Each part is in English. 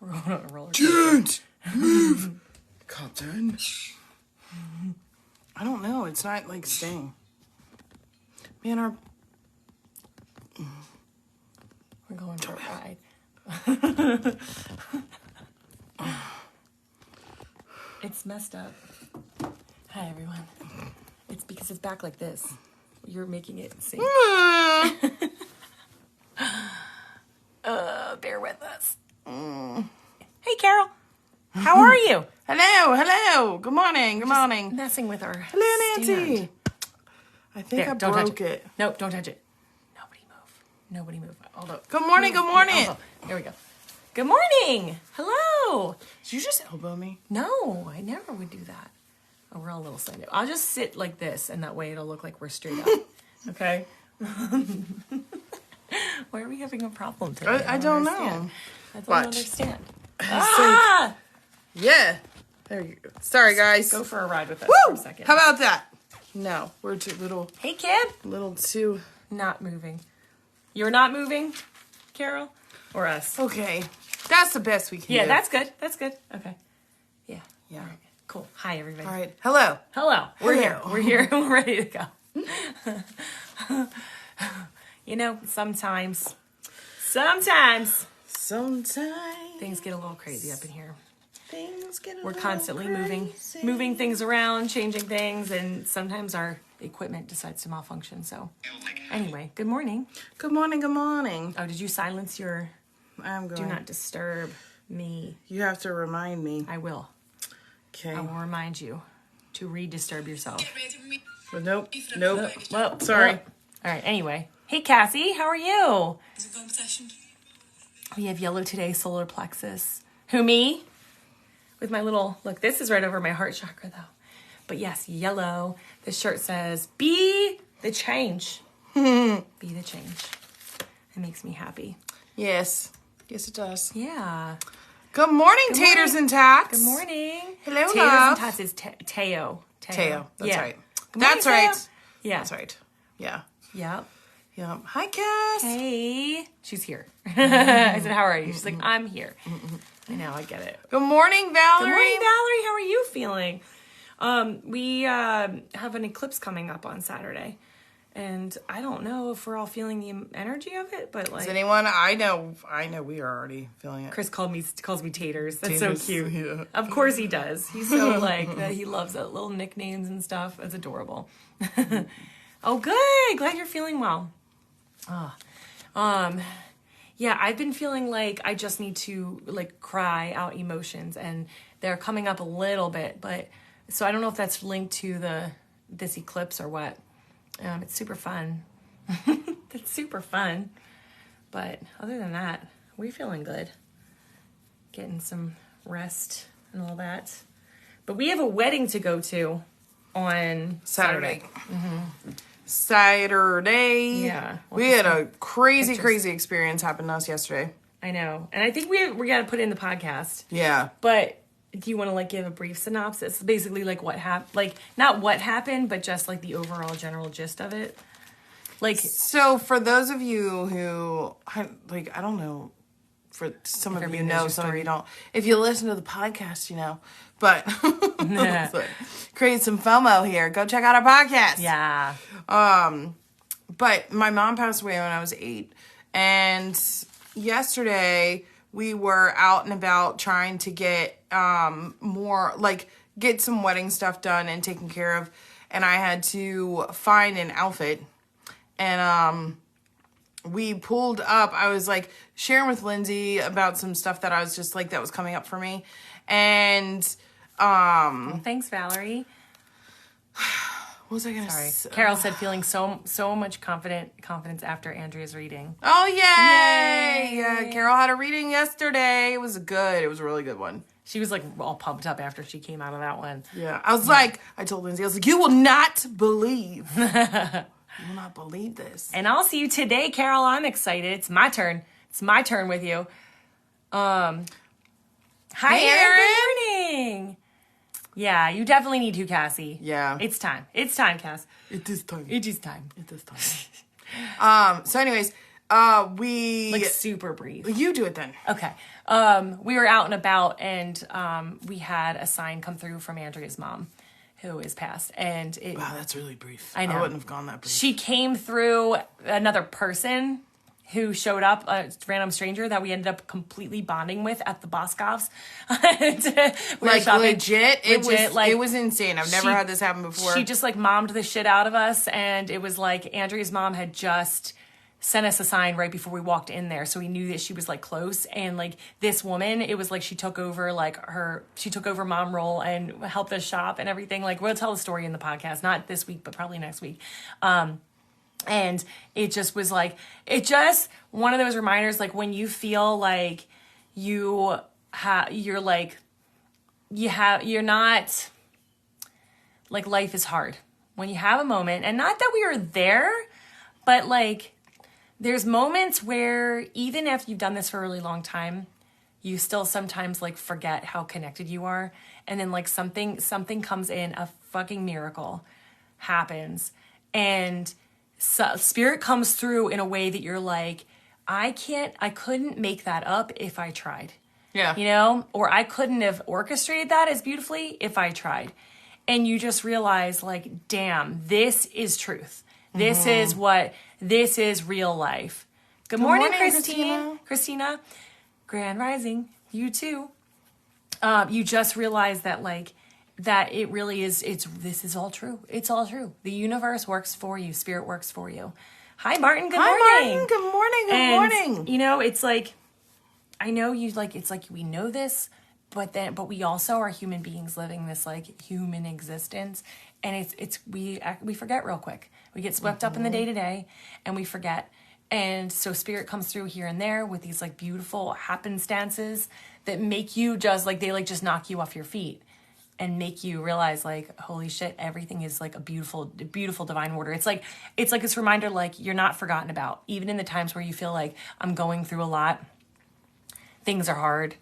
We're going on a roller coaster. Don't move, Cotton. I don't know. It's not like staying. Man, We're going for a ride. It's messed up. Hi, everyone. It's because it's back like this. You're making it sing. Bear with us. Hey, Carol. How are you? Hello. Good morning. Messing with our Hello, Nancy. stand. I think I Don't broke touch it. Nope, don't touch it. Nobody move. Hold up. Good morning. There we go. Good morning. Hello. Did you just elbow me? No, I never would do that. Oh, we're all a little side. I'll just sit like this, and that way it'll look like we're straight up. Okay? Why are we having a problem today? I don't understand. know. I don't Watch. understand. Yeah. There you go. Sorry, guys. Go for a ride with us for a second. How about that? No, we're too little. Hey, kid. Little too. Not moving. You're not moving, Carol? Or us? Okay. That's the best we can do. Yeah, that's good. That's good. Okay. Yeah. Yeah. All right. Cool. Hi, everybody. All right. Hello. We're Hello. here. We're here. We're ready to go. You know, sometimes things get a little crazy up in here. We're constantly moving things around, changing things, and sometimes our equipment decides to malfunction. So anyway, good morning. Good morning. Oh, did you silence your I'm going. do not disturb me? You have to remind me. I will. Okay. I will remind you to re-disturb yourself. Nope. Well, Sorry. All right. Anyway. Hey, Cassie. How are you? Is it competition? We have yellow today, solar plexus. Who, me? With my little, look, this is right over my heart chakra, though. But yes, yellow. This shirt says, be the change. Be the change. It makes me happy. Yes. Yes, it does. Yeah. Good morning, Good taters morning. and tots. Good morning. Hello, Taters love. and tots is Teo. Teo. That's Yeah. right. Good morning, That's right. Teo. Yeah. That's right. Yeah. Yep. Yeah. Hi, Cass. Hey. She's here. I said, how are you? She's like, I'm here. I know, I get it. Good morning, Valerie. Good morning, Valerie. How are you feeling? We have an eclipse coming up on Saturday. And I don't know if we're all feeling the energy of it, but like... Is anyone? I know we are already feeling it. Chris calls me Taters. That's Taters, so cute. yeah. Of course he does. He's so like, that. He loves that little nicknames and stuff. It's adorable. Oh, good. Glad you're feeling well. Yeah, I've been feeling like I just need to like cry out emotions, and they're coming up a little bit, but so I don't know if that's linked to this eclipse or what. It's super fun. It's super fun. But other than that, we're feeling good. Getting some rest and all that. But we have a wedding to go to on Saturday. Saturday. Yeah. We had a crazy experience happen to us yesterday. I know. And I think we got to put in the podcast. Yeah. But do you want to like give a brief synopsis? Basically like what happened, like not what happened, but just like the overall general gist of it. Like, so for those of you who, like, I don't know, for some of you know, some of you don't. If you listen to the podcast, you know, but create some FOMO here. Go check out our podcast. yeah. But my mom passed away when I was 8, and yesterday we were out and about trying to get get some wedding stuff done and taken care of, and I had to find an outfit, and we pulled up. I was like sharing with Lindsey about some stuff that I was just like that was coming up for me, and Well, thanks, Valerie. what was I gonna say? Carol said feeling so much confidence after Andrea's reading. Oh, yay! Yeah, Carol had a reading yesterday. It was good. It was a really good one. She was like all pumped up after she came out of that one. Yeah. I was like, I told Lindsey, I was like, you will not believe. You will not believe this. And I'll see you today, Carol. I'm excited. It's my turn. It's my turn with you. Hi, Hey, Erin. Good morning. Yeah, you definitely need to, Cassie. Yeah. It's time. It's time, Cass. It is time. It is time. It is time. So anyways, We... super brief. You do it then. Okay. We were out and about, and we had a sign come through from Andrea's mom, who is passed. And wow, that's really brief. I know. I wouldn't have gone that brief. She came through another person who showed up, a random stranger that we ended up completely bonding with at the Boscovs. Legit? It was insane. I've never had this happen before. She just mommed the shit out of us, and it was Andrea's mom had just sent us a sign right before we walked in there, so we knew that she was close. And this woman, it was she took over she took over mom role and helped us shop and everything. We'll tell the story in the podcast, not this week but probably next week. And it just was one of those reminders, when you feel you're not, life is hard. When you have a moment, and not that we were there, but there's moments where even after you've done this for a really long time, you still sometimes forget how connected you are. And then something comes in, a fucking miracle happens, and spirit comes through in a way that you're I couldn't make that up if I tried. Yeah. Or I couldn't have orchestrated that as beautifully if I tried. And you just realize damn, this is truth. This is real life. Good morning, Christina. Grand Rising. You too. You just realize that that it really is, this is all true. It's all true. The universe works for you. Spirit works for you. Hi, Martin. Good morning. Hi, Martin. Good morning. Good morning. It's I know you it's we know this, but we also are human beings living this human existence. And we forget real quick. We get swept up in the day to day and we forget. And so spirit comes through here and there with these beautiful happenstances that make you just they just knock you off your feet. And make you realize holy shit, everything is a beautiful, beautiful divine order. It's this reminder you're not forgotten about. Even in the times where you feel I'm going through a lot, things are hard,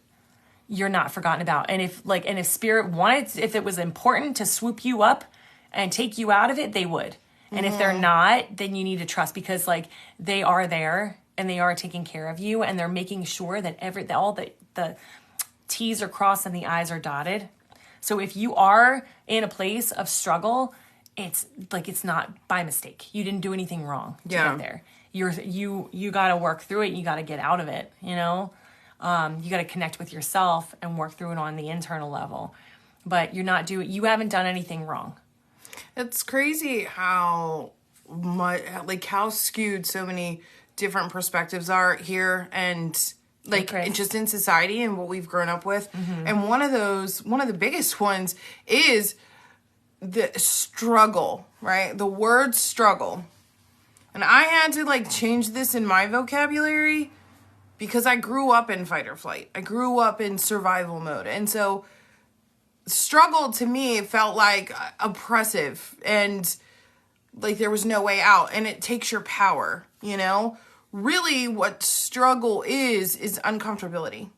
you're not forgotten about. And if spirit wanted, if it was important to swoop you up and take you out of it, they would. And if they're not, then you need to trust, because they are there and they are taking care of you, and they're making sure that all the T's are crossed and the I's are dotted. So if you are in a place of struggle, it's not by mistake. You didn't do anything wrong to get there. You got to work through it. And you got to get out of it. You got to connect with yourself and work through it on the internal level. But you haven't done anything wrong. It's crazy how much, how skewed so many different perspectives are here, and just in society and what we've grown up with. Mm-hmm. And one of the biggest ones is the struggle, right? The word struggle. And I had to change this in my vocabulary because I grew up in fight or flight. I grew up in survival mode. And so struggle to me felt oppressive, and there was no way out, and it takes your power, Really what struggle is uncomfortability.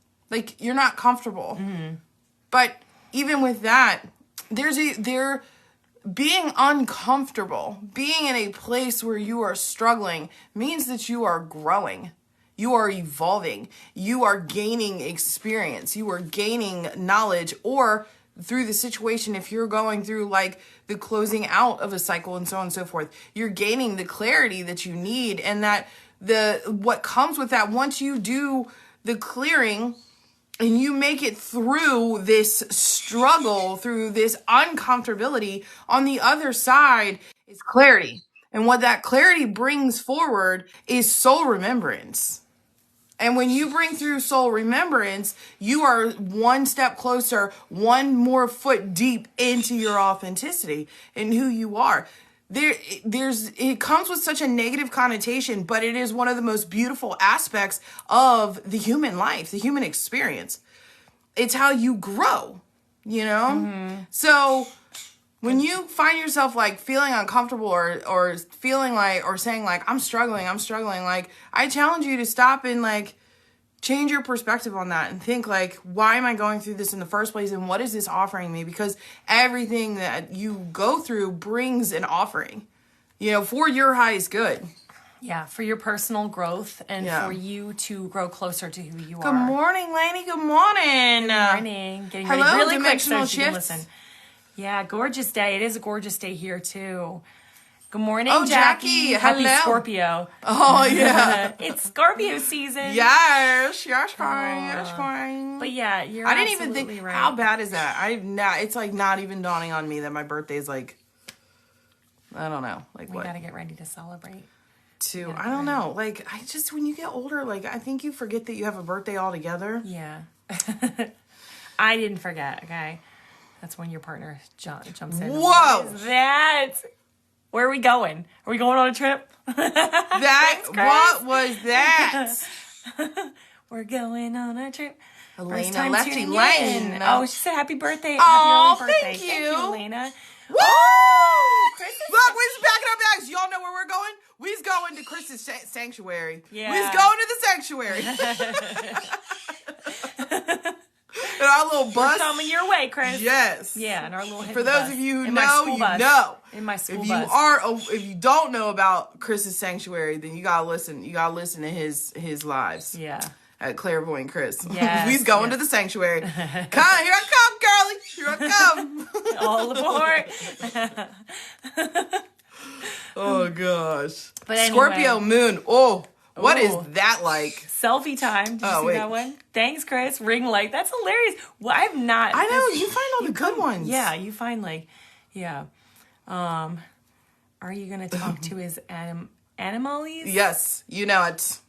You're not comfortable. Mm-hmm. But even with that, being uncomfortable, being in a place where you are struggling means that you are growing. You are evolving. You are gaining experience. You are gaining knowledge, or through the situation, if you're going through the closing out of a cycle and so on and so forth, you're gaining the clarity that you need, and that what comes with that, once you do the clearing and you make it through this struggle, through this uncomfortability, on the other side is clarity. And what that clarity brings forward is soul remembrance. And when you bring through soul remembrance, you are one step closer, one more foot deep into your authenticity and who you are. It comes with such a negative connotation, but it is one of the most beautiful aspects of the human life, the human experience. It's how you grow, Mm-hmm. So when you find yourself feeling uncomfortable or feeling or saying I'm struggling, I challenge you to stop and change your perspective on that and think why am I going through this in the first place, and what is this offering me? Because everything that you go through brings an offering, for your highest good. Yeah, for your personal growth and Yeah. for you to grow closer to who you are. Good morning, Lainey. Good morning. Good morning. Getting Hello, ready really quick dimensional so you can shifts. listen. Yeah, gorgeous day. It is a gorgeous day here too. Good morning, Oh, Jackie. Jackie, Happy hello. Scorpio. Oh, yeah. It's Scorpio season. Yes, fine. But yeah, you're I didn't even think, right. how bad is that? It's like not even dawning on me that my birthday's like, I don't know. Like We what? gotta get ready to celebrate. I don't know. Like, when you get older, like, I think you forget that you have a birthday altogether. Yeah. I didn't forget, okay? That's when your partner jumps in. Whoa! What is that? Where are we going? Are we going on a trip? What was that? We're going on a trip. Elena First time Lefty tuning Lane. in. Oh, she said happy birthday. Aw, Happy early birthday. thank you. Elena. Woo! Chris is- Look, we's packing our bags. Y'all know where we're going? We's going to Chris's sanctuary. Yeah. We's going to the sanctuary. In our little bus. We're coming your way, Chris. Yes. Yeah, in our little hippie For those bus. of you who In my know, school you bus. know. In my school If bus. if you don't know about Chris's sanctuary, then you gotta listen. You gotta listen to his lives. Yeah. At Clairvoyant Chris. Yes, He's going to the sanctuary. Come, here I come, girlie. Here I come. All aboard. Oh gosh. But anyway. Scorpio moon. Oh, what is Oh. that like? Selfie time. Did you see wait. that one? Thanks, Chris. Ring light. That's hilarious. Well, I've not. I know you find all the good ones. Yeah, you find yeah. Are you gonna talk to his animalies? Yes, you know it.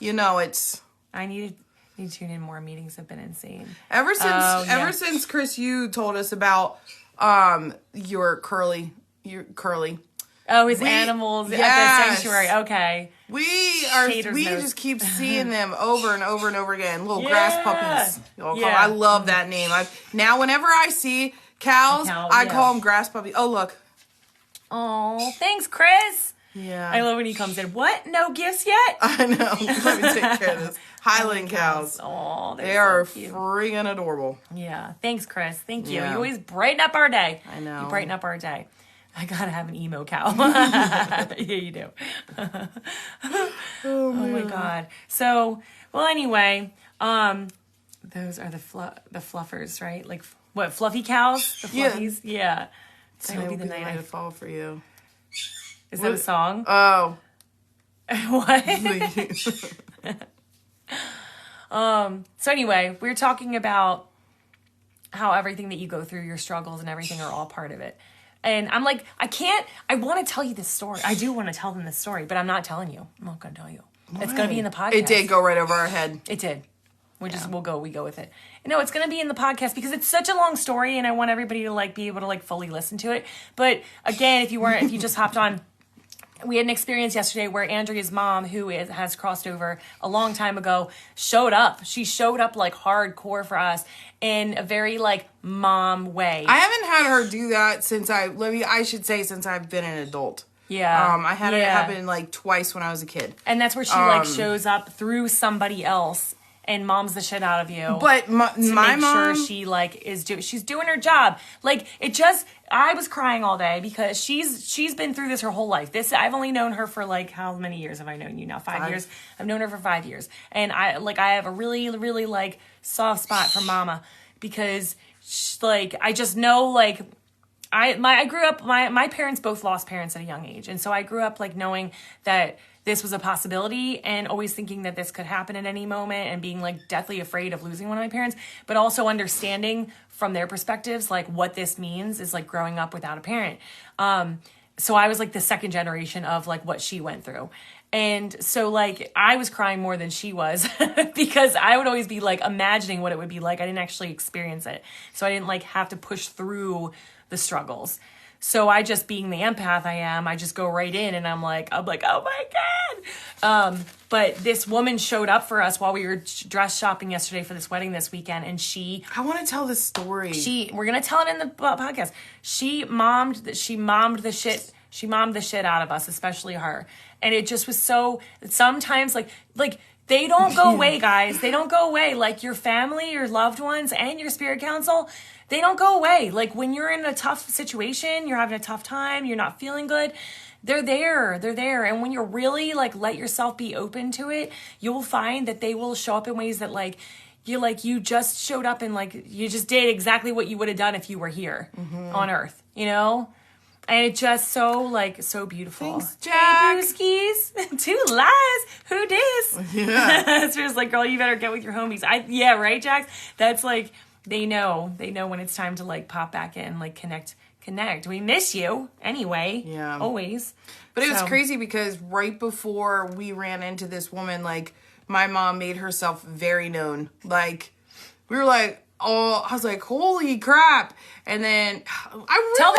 You know it. I need to tune in more. Meetings have been insane. Ever yeah. since Chris, you told us about your curly. Oh, his animals at the Yes. sanctuary. Okay. We Hater's nose. just keep seeing them over and over and over again. Little grass puppies. Yeah. I love that name. Now whenever I see cows, I call them grass puppies. Oh look. Oh, thanks, Chris. Yeah. I love when he comes in. What? No gifts yet? I know. Let me take care of this. Highland cows. Oh, They are so cute. friggin' adorable. Yeah. Thanks, Chris. Thank you. Yeah. You always brighten up our day. I know. You brighten up our day. I gotta have an emo cow. Yeah, you do. Oh my God. So, well, anyway, those are the fluffers, right? Like what? Fluffy cows? The Yeah. fluffies? Yeah. Today will be the night to fall for you. Is that a song? Oh. What? So anyway, we're talking about how everything that you go through, your struggles and everything are all part of it. And I'm like, I want to tell you this story. I do want to tell them this story, but I'm not telling you. I'm not going to tell you. It's going to be in the podcast. It did go right over our head. It did. We go with it. No, it's going to be in the podcast because it's such a long story and I want everybody to be able to fully listen to it. But again, if you just hopped on, we had an experience yesterday where Andrea's mom, who has crossed over a long time ago, showed up. She showed up hardcore for us in a very mom way. I haven't had her do that since I've been an adult. Yeah. I had it happen twice when I was a kid. And that's where she shows up through somebody else and moms the shit out of you. But my mom, sure she she's doing her job. I was crying all day because she's been through this her whole life. I've only known her for how many years have I known you now? 5 years. I've known her for 5 years, and I have a really really soft spot for Mama because I just know I grew up. My parents both lost parents at a young age, and so I grew up knowing that this was a possibility and always thinking that this could happen at any moment and being deathly afraid of losing one of my parents, but also understanding from their perspectives what this means is growing up without a parent. So I was the second generation of what she went through. And so I was crying more than she was because I would always be imagining what it would be like. I didn't actually experience it. So I didn't have to push through the struggles. So I just, being the empath I am, I just go right in and I'm like, oh my God. But this woman showed up for us while we were dress shopping yesterday for this wedding this weekend. And I want to tell this story. We're going to tell it in the podcast. She mommed the shit out of us, especially her. And it just was so, sometimes they don't go away, guys. They don't go away. Your family, your loved ones, and your spirit council, they don't go away. When you're in a tough situation, you're having a tough time, you're not feeling good, They're there. They're there. And when you really like let yourself be open to it, you'll find that they will show up in ways that like you just showed up and like you just did exactly what you would have done if you were here on Earth, you know? And it's just so beautiful. Thanks, Jack. Hey, Brewskis. 2 lies. Who dis? Yeah. It's just like, girl, you better get with your homies. Yeah, right, Jax? That's like, they know when it's time to like pop back in, like connect. We miss you anyway. Yeah. Always. But it was crazy because right before we ran into this woman, like my mom made herself very known. Like we were like, oh, I was like, holy crap. And then I really Tell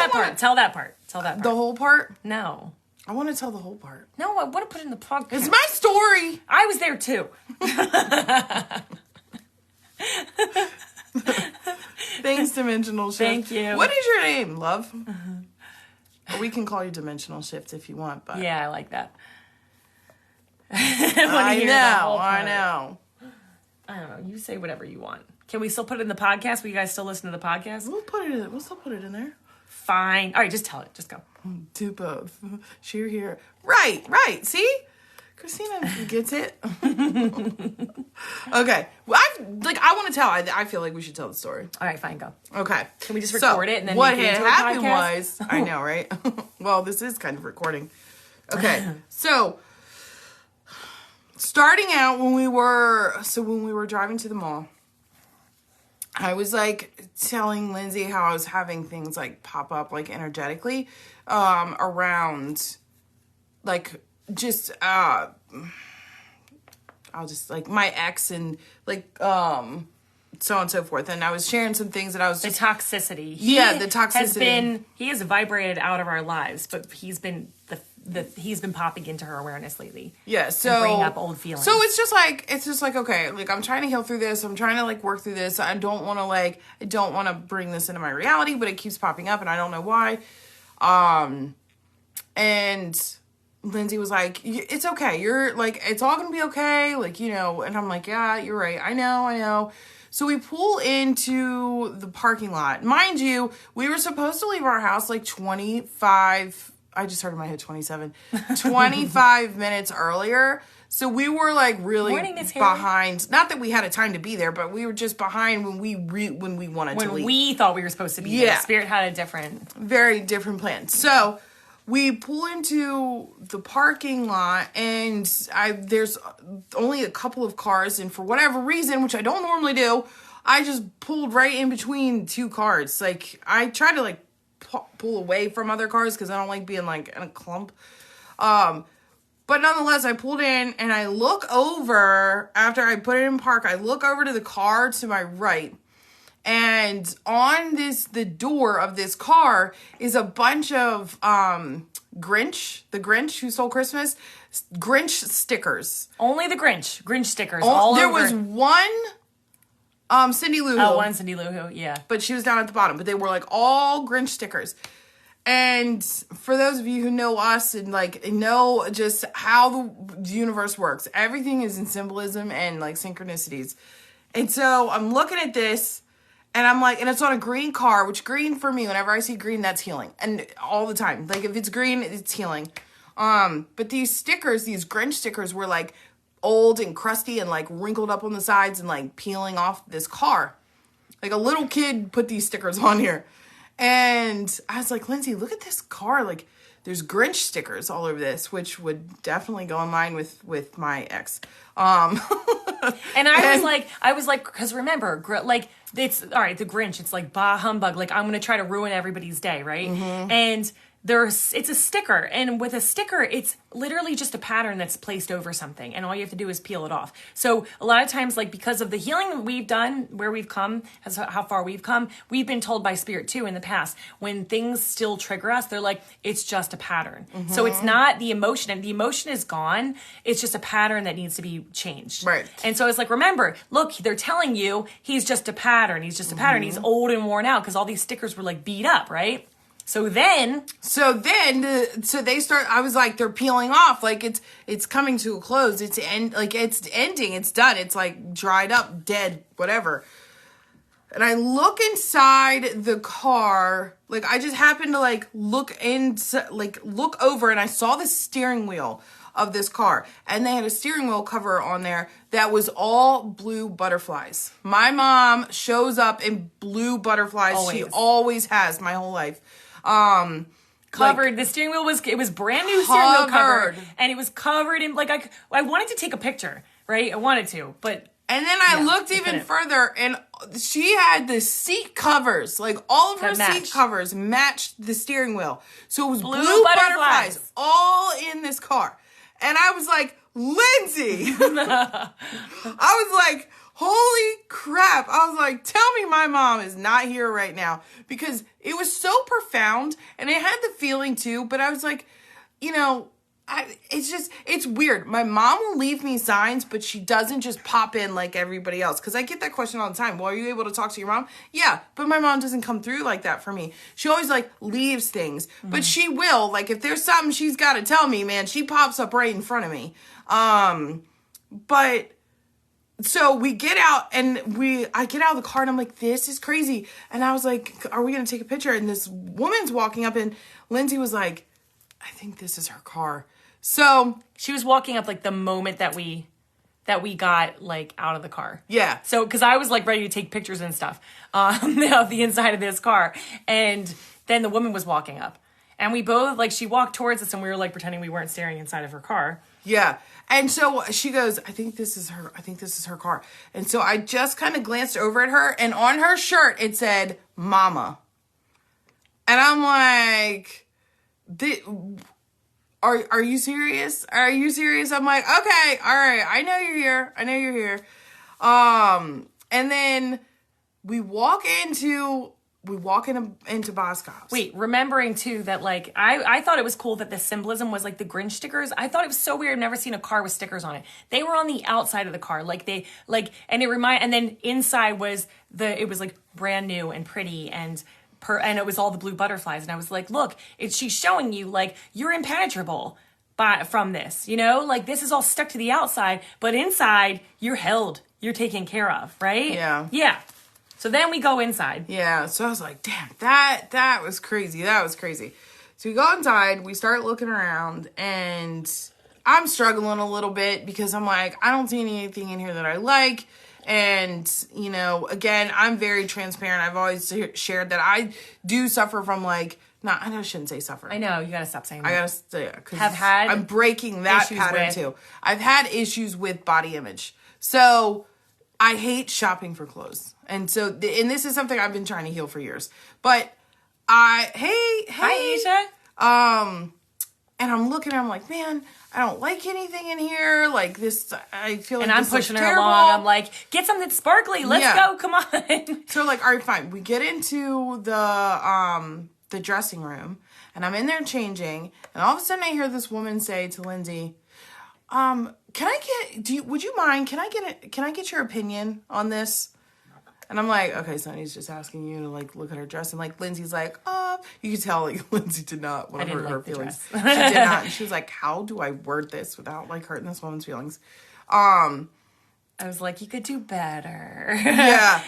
that part. The whole part? No. I want to tell the whole part. No, I want to put it in the podcast. It's my story. I was there too. Thanks, Dimensional Shift. Thank you. What is your name, love? Or we can call you Dimensional Shift if you want, but yeah, I like that. I know. I don't know. You say whatever you want. Can we still put it in the podcast? Will you guys still listen to the podcast? We'll still put it in there. Fine. All right, just tell it. Just go. Do both. Share here. Right. See? Christina gets it. Okay. Well, I want to tell. I feel like we should tell the story. All right, fine, go. Okay. Can we just record it and then what make it had into a happened podcast? was, I know, right? Well, this is kind of recording. Okay. So, starting out when we were driving to the mall, I was like telling Lindsey how I was having things like pop up like energetically around like just I'll just like my ex and like so on and so forth. And I was sharing some things that I was just, the toxicity. The toxicity. He has vibrated out of our lives, but he's been he's been popping into her awareness lately. Yeah, so and bringing up old feelings. So it's just like okay, like I'm trying to heal through this. I'm trying to like work through this. I don't want to bring this into my reality, but it keeps popping up and I don't know why. And Lindsey was like, it's okay. You're like, it's all going to be okay. Like, you know, and I'm like, yeah, you're right. I know. So we pull into the parking lot. Mind you, we were supposed to leave our house like 25, I just heard in my head 27, 25 minutes earlier. So we were like really behind. Not that we had a time to be there, but we were just behind when we wanted to leave. When we thought we were supposed to be there. Spirit had a very different plan. So we pull into the parking lot, and there's only a couple of cars, and for whatever reason, which I don't normally do, I just pulled right in between 2 cars. Like, I try to, like, pull away from other cars, because I don't like being, like, in a clump. But nonetheless, I pulled in, and I look over, after I put it in park, I look over to the car to my right. And on the door of this car is a bunch of the Grinch who stole Christmas, Grinch stickers. Only the Grinch stickers. There was one Cindy Lou Who. Oh, one Cindy Lou Who, yeah. But she was down at the bottom. But they were like all Grinch stickers. And for those of you who know us and like know just how the universe works, everything is in symbolism and like synchronicities. And so I'm looking at this. And I'm like, and it's on a green car, which green for me, whenever I see green, that's healing. And all the time. Like, if it's green, it's healing. But these stickers, these Grinch stickers were, like, old and crusty and, like, wrinkled up on the sides and, like, peeling off this car. Like, a little kid put these stickers on here. And I was like, Lindsey, look at this car. Like, there's Grinch stickers all over this, which would definitely go in line with my ex. And I was like, because remember, like, it's all right. The Grinch, it's like bah humbug. Like, I'm gonna try to ruin everybody's day, right? Mm-hmm. And it's a sticker, and with a sticker, it's literally just a pattern that's placed over something, and all you have to do is peel it off. So a lot of times, like, because of the healing that we've done, where we've come, how far we've come, we've been told by Spirit too in the past, when things still trigger us, they're like, it's just a pattern. Mm-hmm. So it's not the emotion, and the emotion is gone. It's just a pattern that needs to be changed. Right. And so it's like, remember, look, they're telling you he's just a pattern. He's just a pattern. He's old and worn out because all these stickers were like beat up, right? So then they start, I was like, they're peeling off. Like it's coming to a close. It's ending. It's done. It's like dried up, dead, whatever. And I look inside the car, like I just happened to like look over, and I saw the steering wheel of this car, and they had a steering wheel cover on there that was all blue butterflies. My mom shows up in blue butterflies. Always. She always has my whole life. Covered. The steering wheel was brand new steering wheel covered, and it was covered in like I wanted to take a picture, right? I wanted to, but. And then I looked even further, and she had the seat covers, like all of her seat covers matched the steering wheel. So it was blue butterflies all in this car. And I was like, Lindsey! I was like, holy crap. I was like, tell me my mom is not here right now. Because it was so profound, and it had the feeling too, but I was like, you know, it's weird. My mom will leave me signs, but she doesn't just pop in like everybody else. Because I get that question all the time. Well, are you able to talk to your mom? Yeah, but my mom doesn't come through like that for me. She always like leaves things, but she will. Like if there's something she's got to tell me, man, she pops up right in front of me. But so we get out, and I get out of the car, and I'm like, this is crazy. And I was like, are we going to take a picture? And this woman's walking up, and Lindsey was like, I think this is her car. So she was walking up like the moment that we got like out of the car. Yeah. So because I was like ready to take pictures and stuff of the inside of this car, and then the woman was walking up, and we both like she walked towards us, and we were like pretending we weren't staring inside of her car. Yeah. And so she goes, I think this is her car. And so I just kind of glanced over at her, and on her shirt it said Mama. And I'm like, Are you serious? Are you serious? I'm like, okay, all right. I know you're here. And then we walk into Boscov's. Wait, remembering too that like I thought it was cool that the symbolism was like the Grinch stickers. I thought it was so weird. I've never seen a car with stickers on it. They were on the outside of the car, and then inside was it was like brand new and pretty and it was all the blue butterflies, and I was like, look, she's showing you like you're impenetrable from this, you know, like this is all stuck to the outside, but inside you're held, you're taken care of, right? Yeah. So then we go inside. Yeah. So I was like, damn, that was crazy. So we go inside, we start looking around, and I'm struggling a little bit because I'm like, I don't see anything in here that I like. And, you know, again, I'm very transparent. I've always shared that I do suffer from like, I shouldn't say suffer. I know, you gotta stop saying that. I gotta say, because I'm breaking that pattern too. I've had issues with body image. So I hate shopping for clothes. And so, and this is something I've been trying to heal for years. But hey. Hi, Aisha. And I'm looking, I'm like, man, I don't like anything in here. Like this, I feel like, and this I'm pushing her terrible. along. I'm like, get something sparkly. Let's go. Come on. So like, all right, fine. We get into the dressing room, and I'm in there changing, and all of a sudden I hear this woman say to Lindsey, would you mind? Can I get your opinion on this? And I'm like, okay, Sonny's just asking you to like look at her dress, and like Lindsey's like, you can tell like Lindsey did not want to hurt her feelings. She did not. And she was like, how do I word this without like hurting this woman's feelings? I was like, you could do better. Yeah.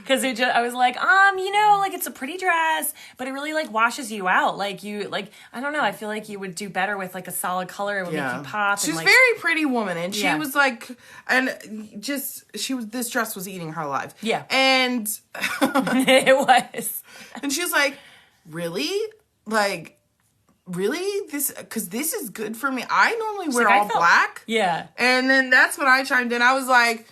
Because I was like, you know, like it's a pretty dress, but it really like washes you out. Like I don't know. I feel like you would do better with like a solid color. It would make you pop. She's a very pretty woman, and she was like, this dress was eating her alive. Yeah. And it was. And she was like, really? Like, really? Because this is good for me. I normally wear all black. Yeah. And then that's when I chimed in. I was like,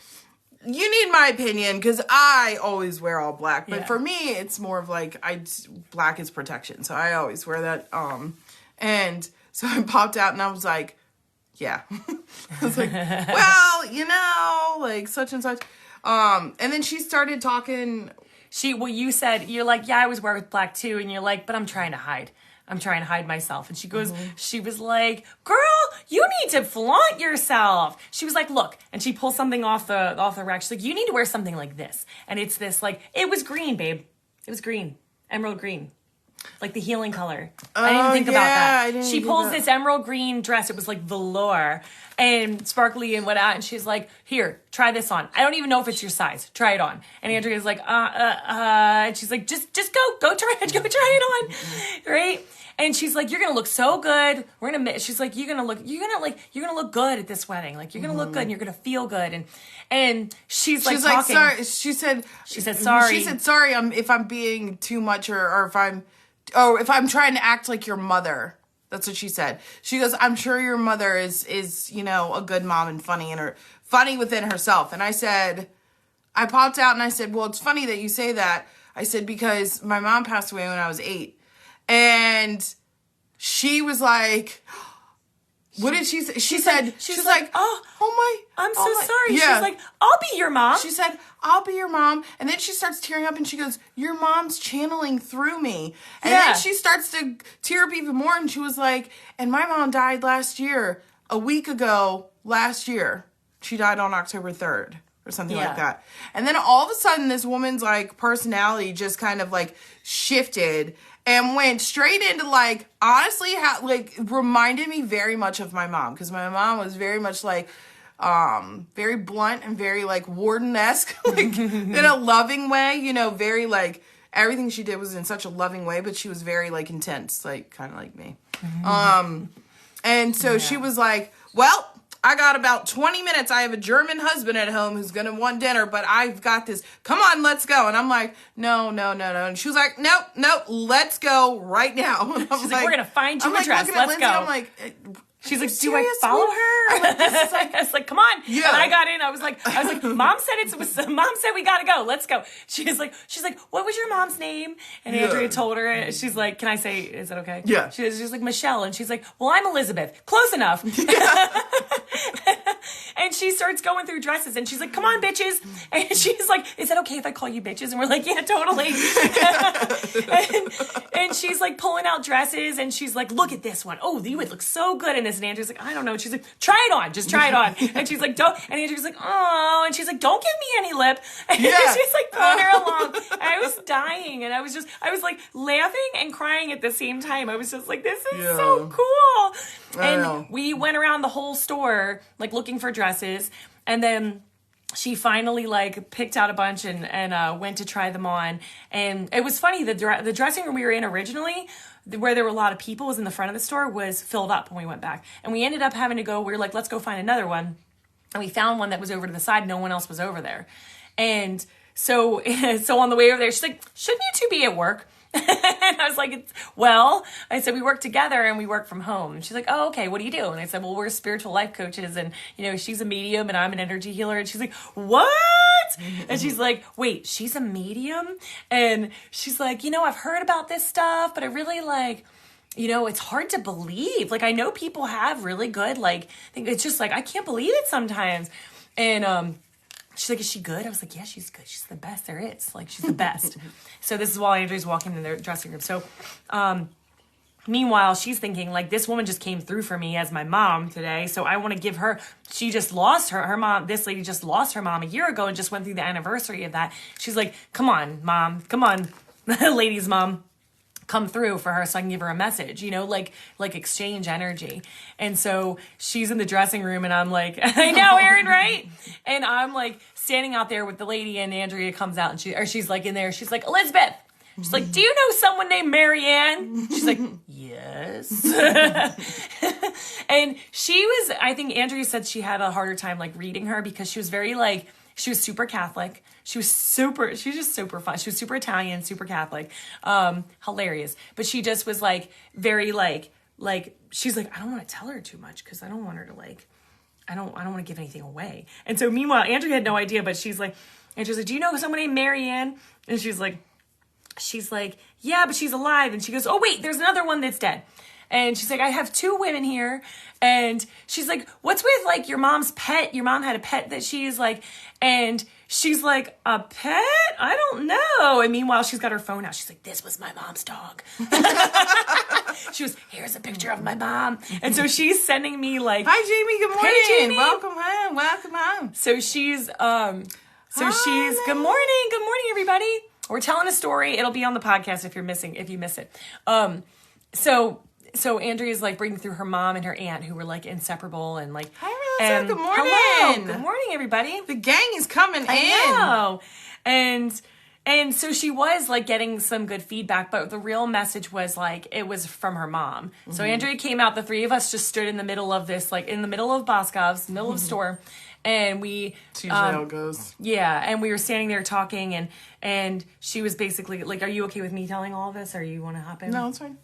you need my opinion, because I always wear all black. But for me, it's more of like, black is protection. So I always wear that. And so I popped out, and I was like, yeah. I was like, well, you know, like such and such. And then she started talking. You said, you're like, yeah, I always wear with black too. And you're like, but I'm trying to hide. I'm trying to hide myself. And she goes, she was like, girl, you need to flaunt yourself. She was like, look, and she pulls something off the rack. She's like, you need to wear something like this. And it's this, like, it was green, babe. It was green. Emerald green. Like the healing color. I didn't even think about that. She pulls this emerald green dress. It was like velour and sparkly and whatnot. And she's like, here, try this on. I don't even know if it's your size. Try it on. And Andrea's like, and she's like, just go try it. Go try it on. Right? And she's like, you're going to look so good. She's like, you're going to look good at this wedding. Like, you're going to look good and you're going to feel good. And she's like talking. Sorry. She said sorry. She said, sorry, if I'm being too much or if I'm trying to act like your mother. That's what she said. She goes, I'm sure your mother is, a good mom and funny within herself. And I popped out and I said, well, it's funny that you say that. I said, because my mom passed away when I was 8. And she was like, what did she say? She's like, oh my. I'm so sorry. Yeah. She's like, I'll be your mom. She said, I'll be your mom. And then she starts tearing up and she goes, your mom's channeling through me. And then she starts to tear up even more. And she was like, and my mom died a week ago last year. She died on October 3rd. Or something like that. And then all of a sudden, this woman's, like, personality just kind of, like, shifted and went straight into, like, honestly, reminded me very much of my mom. Because my mom was very much, like, very blunt and very, like, Warden-esque, like, in a loving way. Very, like, everything she did was in such a loving way. But she was very, like, intense, like, kind of like me. And so she was like, well, I got about 20 minutes. I have a German husband at home who's going to want dinner, but I've got this. Come on, let's go. And I'm like, no. And she was like, nope, let's go right now. She's like, we're going to find you a dress. Let's go. I'm like, she's like, do I follow her? Like, I was like, come on. Yeah. And I got in. I was like, mom said we got to go. Let's go. She's like, what was your mom's name? And Andrea told her. She's like, can I say, is that okay? Yeah. She's like, Michelle. And she's like, well, I'm Elizabeth. Close enough. Yeah. And she starts going through dresses and she's like, come on, bitches. And she's like, is it okay if I call you bitches? And we're like, yeah, totally. and she's like pulling out dresses and she's like, look at this one. Oh, you would look so good in this. And Andrew's like, I don't know. And she's like, try it on. Just try it on. And she's like, don't. And Andrew's like, oh. And she's like, don't give me any lip. And she's like pulling her along. And I was dying. And I was like laughing and crying at the same time. I was just like, this is so cool. And we went around the whole store, like looking for dresses. And then she finally like picked out a bunch and went to try them on. And it was funny. The dressing room we were in originally, where there were a lot of people, was in the front of the store, was filled up when we went back. And we ended up having to go, we were like, let's go find another one. And we found one that was over to the side. No one else was over there. And so on the way over there, she's like, shouldn't you two be at work? And I was like, I said, we work together and we work from home. And she's like, oh, okay, what do you do? And I said, well, we're spiritual life coaches and, she's a medium and I'm an energy healer. And she's like, what? And she's like, wait, she's a medium? And she's like, I've heard about this stuff, but I really like, it's hard to believe. Like, I know people have really good, like, it's just like, I can't believe it sometimes. And, she's like, is she good? I was like, yeah, she's good. She's the best there is. Like, she's the best. So this is while Andrea's walking in their dressing room. So meanwhile, she's thinking, like, this woman just came through for me as my mom today. So I want to give her, she just lost her mom. This lady just lost her mom a year ago and just went through the anniversary of that. She's like, come on, mom. Come on, lady's mom. Come through for her so I can give her a message, like exchange energy. And so she's in the dressing room and I'm like, I know, Erin, right? And I'm like standing out there with the lady and Andrea comes out and she's like in there. She's like, Elizabeth. She's like, do you know someone named Marianne? She's like, yes. And she was, I think Andrea said she had a harder time like reading her because she was very like, she was super Catholic. She was just super fun. She was super Italian, super Catholic, hilarious. But she just was like, very like, she's like, I don't want to tell her too much because I don't want her to like, I don't want to give anything away. And so meanwhile, Andrea had no idea, but she's like, do you know someone named Marianne? And she's like, yeah, but she's alive. And she goes, oh wait, there's another one that's dead. And she's like, I have 2 women here. And she's like, what's with like your mom's pet? Your mom had a pet that she's like, and she's like, a pet? I don't know. And meanwhile, she's got her phone out. She's like, this was my mom's dog. She was, here's a picture of my mom. And so she's sending me like, hi, Jamie. Good morning. Hey, Jamie. Welcome home. So she's, good morning. Good morning, everybody. We're telling a story. It'll be on the podcast if you miss it. So Andrea's like breaking through her mom and her aunt who were like inseparable and like. Hi, Rosa. Good morning. Hello. Good morning, everybody. The gang is coming in. I know. And so she was like getting some good feedback, but the real message was like it was from her mom. Mm-hmm. So Andrea came out. The three of us just stood in the middle of this, like in the middle of Boscov's, middle of the store, and we. It's usually how it goes. Yeah, and we were standing there talking, and she was basically like, "Are you okay with me telling all of this, or you want to hop in?" No, it's fine.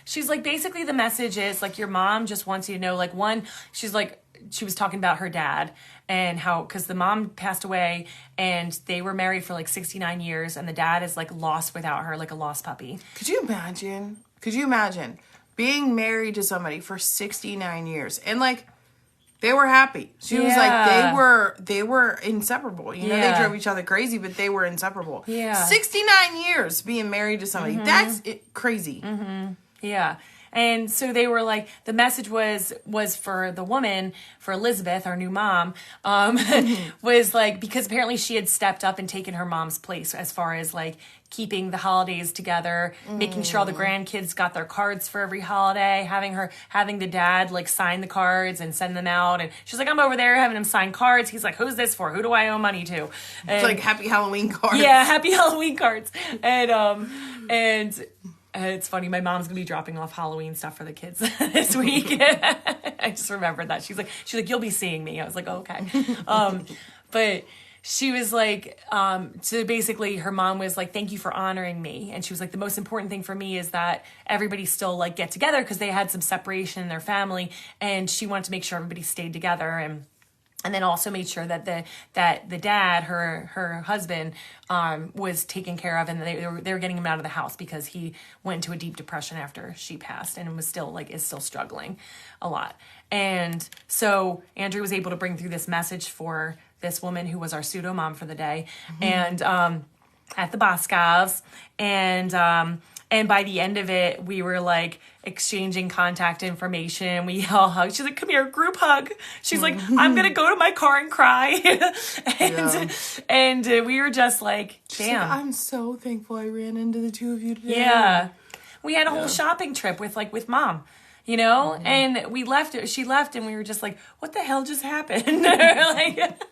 She's like, basically the message is like your mom just wants you to know, like, one, she's like, she was talking about her dad and how, because the mom passed away and they were married for like 69 years and the dad is like lost without her, like a lost puppy. Could you imagine being married to somebody for 69 years and like they were happy? She was like, they were inseparable. You know, they drove each other crazy, but they were inseparable. Yeah. 69 years being married to somebody. Mm-hmm. That's crazy. Mm-hmm. Yeah. And so they were like, the message was for the woman, for Elizabeth, our new mom, was like, because apparently she had stepped up and taken her mom's place as far as like keeping the holidays together, making sure all the grandkids got their cards for every holiday, having the dad like sign the cards and send them out. And she's like, I'm over there having him sign cards. He's like, who's this for? Who do I owe money to? And, it's like Happy Halloween cards. Yeah, Happy Halloween cards. And it's funny. My mom's gonna be dropping off Halloween stuff for the kids this week. I just remembered that. She's like, you'll be seeing me. I was like, oh, okay. But she was like, so basically her mom was like, thank you for honoring me. And she was like, the most important thing for me is that everybody still like get together because they had some separation in their family. And she wanted to make sure everybody stayed together and then also made sure that the dad, her husband, was taken care of, and they were getting him out of the house because he went into a deep depression after she passed, and is still struggling a lot. And so Andrea was able to bring through this message for this woman who was our pseudo mom for the day, and at the Boscovs, and by the end of it, we were like exchanging contact information. We all hugged. She's like, come here, group hug. She's like, I'm going to go to my car and cry. and we were just like, damn. Like, I'm so thankful I ran into the two of you today. Yeah. We had a whole shopping trip with mom, you know? And she left and we were just like, what the hell just happened? Like,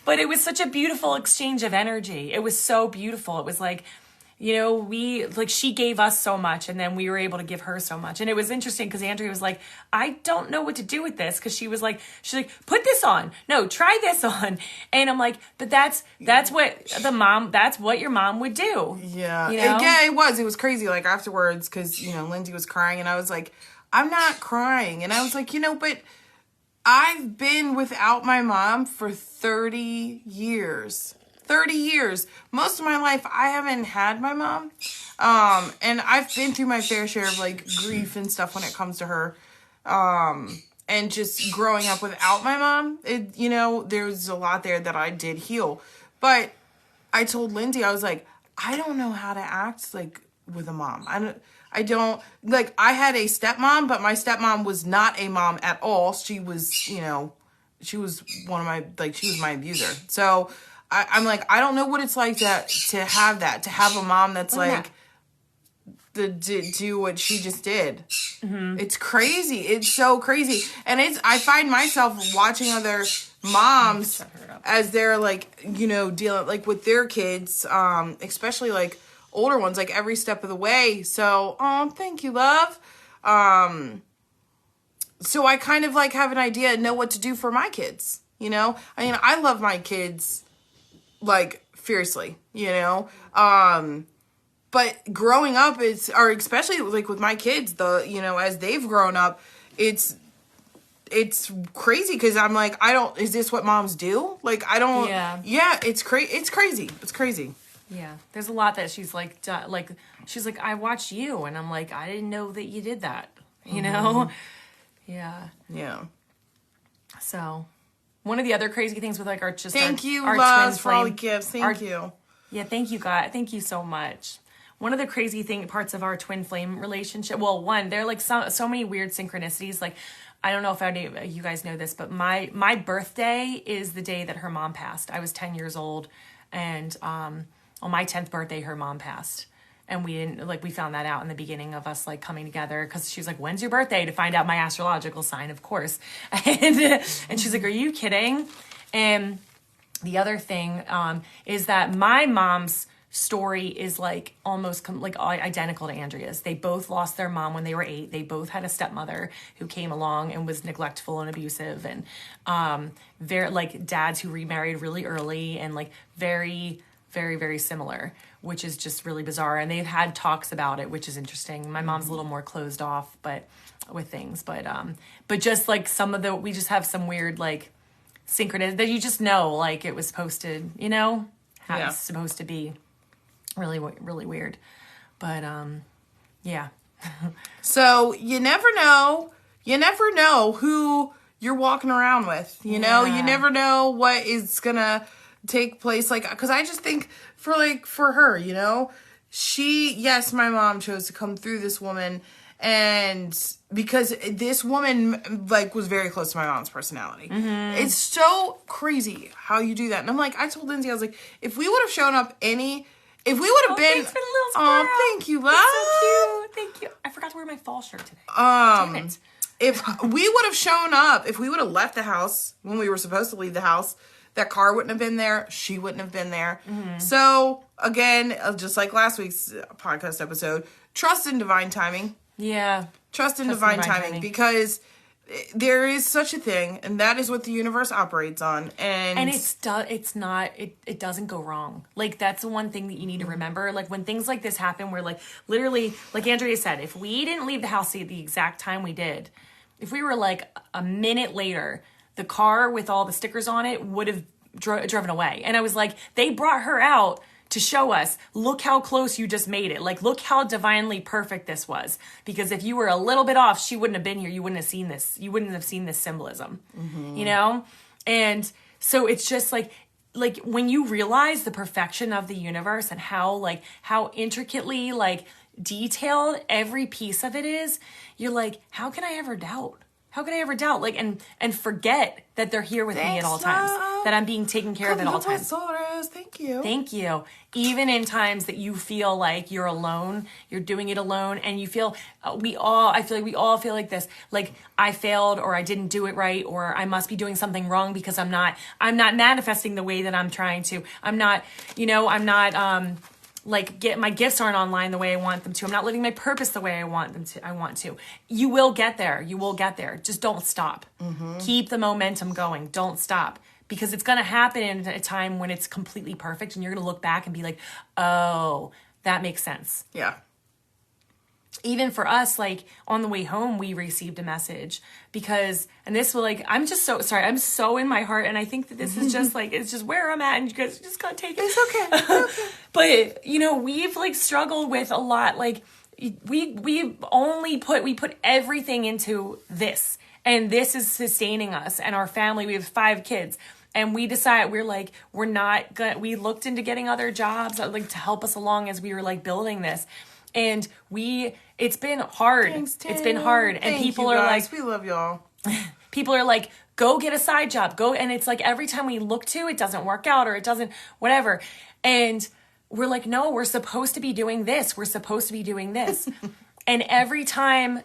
but it was such a beautiful exchange of energy. It was so beautiful. It was like, you know, she gave us so much and then we were able to give her so much. And it was interesting because Andrea was like, I don't know what to do with this. Cause she's like, put this on. No, try this on. And I'm like, but that's what your mom would do. Yeah. You know? Yeah, it was crazy. Like afterwards, cause you know, Lindsey was crying and I was like, I'm not crying. And I was like, you know, but I've been without my mom for 30 years. 30 years. Most of my life, I haven't had my mom. And I've been through my fair share of, like, grief and stuff when it comes to her. And just growing up without my mom, you know, there's a lot there that I did heal. But I told Lindsey, I was like, I don't know how to act, like, with a mom. I don't, like, I had a stepmom, but my stepmom was not a mom at all. She was, you know, she was she was my abuser. So I'm like, I don't know what it's like to have a mom that's like, do what she just did. Mm-hmm. It's crazy. It's so crazy. And I find myself watching other moms as they're like, you know, dealing like with their kids, especially like older ones, like every step of the way. So, thank you, love. So I kind of like have an idea and know what to do for my kids, you know? I mean, I love my kids like fiercely, you know? But growing up or especially like with my kids, you know, as they've grown up, it's crazy because I'm like, is this what moms do? Like, I don't, yeah, it's crazy. It's crazy. Yeah. There's a lot that she's like, she's like, I watched you. And I'm like, I didn't know that you did that, you know? Yeah. Yeah. So one of the other crazy things with like our thank you, our loves, twin for all the flame, gifts. Thank you. Yeah. Thank you, God. Thank you so much. One of the crazy parts of our twin flame relationship. Well, there are like so many weird synchronicities. Like, I don't know if any of you guys know this, but my birthday is the day that her mom passed. I was 10 years old. And on my 10th birthday, her mom passed. And we didn't, like, we found that out in the beginning of us, like, coming together. Because she was like, when's your birthday? To find out my astrological sign, of course. And she's like, are you kidding? And the other thing is that my mom's story is like almost like identical to Andrea's. They both lost their mom when they were 8. They both had a stepmother who came along and was neglectful and abusive, and very like dads who remarried really early, and like very, very, very similar, which is just really bizarre. And they've had talks about it, which is interesting. My mom's a little more closed off, but with things, but just like we just have some weird like synchronicity that you just know, like it was supposed to, how it's supposed to be. Really, really weird. But, yeah. So you never know who you're walking around with, you know, you never know what is gonna take place. Like, cause I just think for her, yes, my mom chose to come through this woman, and because this woman like was very close to my mom's personality. Mm-hmm. It's so crazy how you do that. And I'm like, I told Lindsey, I was like, if we would have shown up if we would have been, thank you, love. So cute. Thank you. I forgot to wear my fall shirt today. Damn it. If we would have shown up, if we would have left the house when we were supposed to leave the house, that car wouldn't have been there. She wouldn't have been there. Mm-hmm. So again, just like last week's podcast episode, trust in divine timing. Yeah. Trust in divine timing, because there is such a thing, and that is what the universe operates on. And it doesn't go wrong. Like, that's the one thing that you need to remember. Like, when things like this happen, where like literally, like Andrea said, if we didn't leave the house at the exact time we did, if we were like a minute later, the car with all the stickers on it would have driven away. And I was like, they brought her out to show us, look how close you just made it. Like, look how divinely perfect this was. Because if you were a little bit off, she wouldn't have been here. You wouldn't have seen this. You wouldn't have seen this symbolism, And so it's just like when you realize the perfection of the universe and how intricately like detailed every piece of it is, you're like, how can I ever doubt? How could I ever doubt? Like, and forget that they're here with me at all times, that I'm being taken care of at all times. Thank you. Thank you. Even in times that you feel like you're alone, you're doing it alone, and you feel, I feel like we all feel like this, like I failed, or I didn't do it right, or I must be doing something wrong because I'm not manifesting the way that I'm trying to. Like my gifts aren't online the way I want them to. I'm not living my purpose the way I want to. You will get there. You will get there. Just don't stop. Mm-hmm. Keep the momentum going. Don't stop. Because it's going to happen in a time when it's completely perfect, and you're going to look back and be like, oh, that makes sense. Yeah. Even for us, like on the way home, we received a message because, and this was like, I'm just so sorry. I'm so in my heart. And I think that this is just like, it's just where I'm at, and you guys just got to take it. It's okay. But, we've like struggled with a lot. Like we put everything into this, and this is sustaining us and our family. We have 5 kids. And we decided, we looked into getting other jobs like to help us along as we were like building this. And it's been hard. Thanks, Tim. It's been hard. And people are like, we love y'all. People are like, go get a side job. Go. And it's like every time we look to, it doesn't work out, or it doesn't, whatever. And we're like, no, we're supposed to be doing this. We're supposed to be doing this. And every time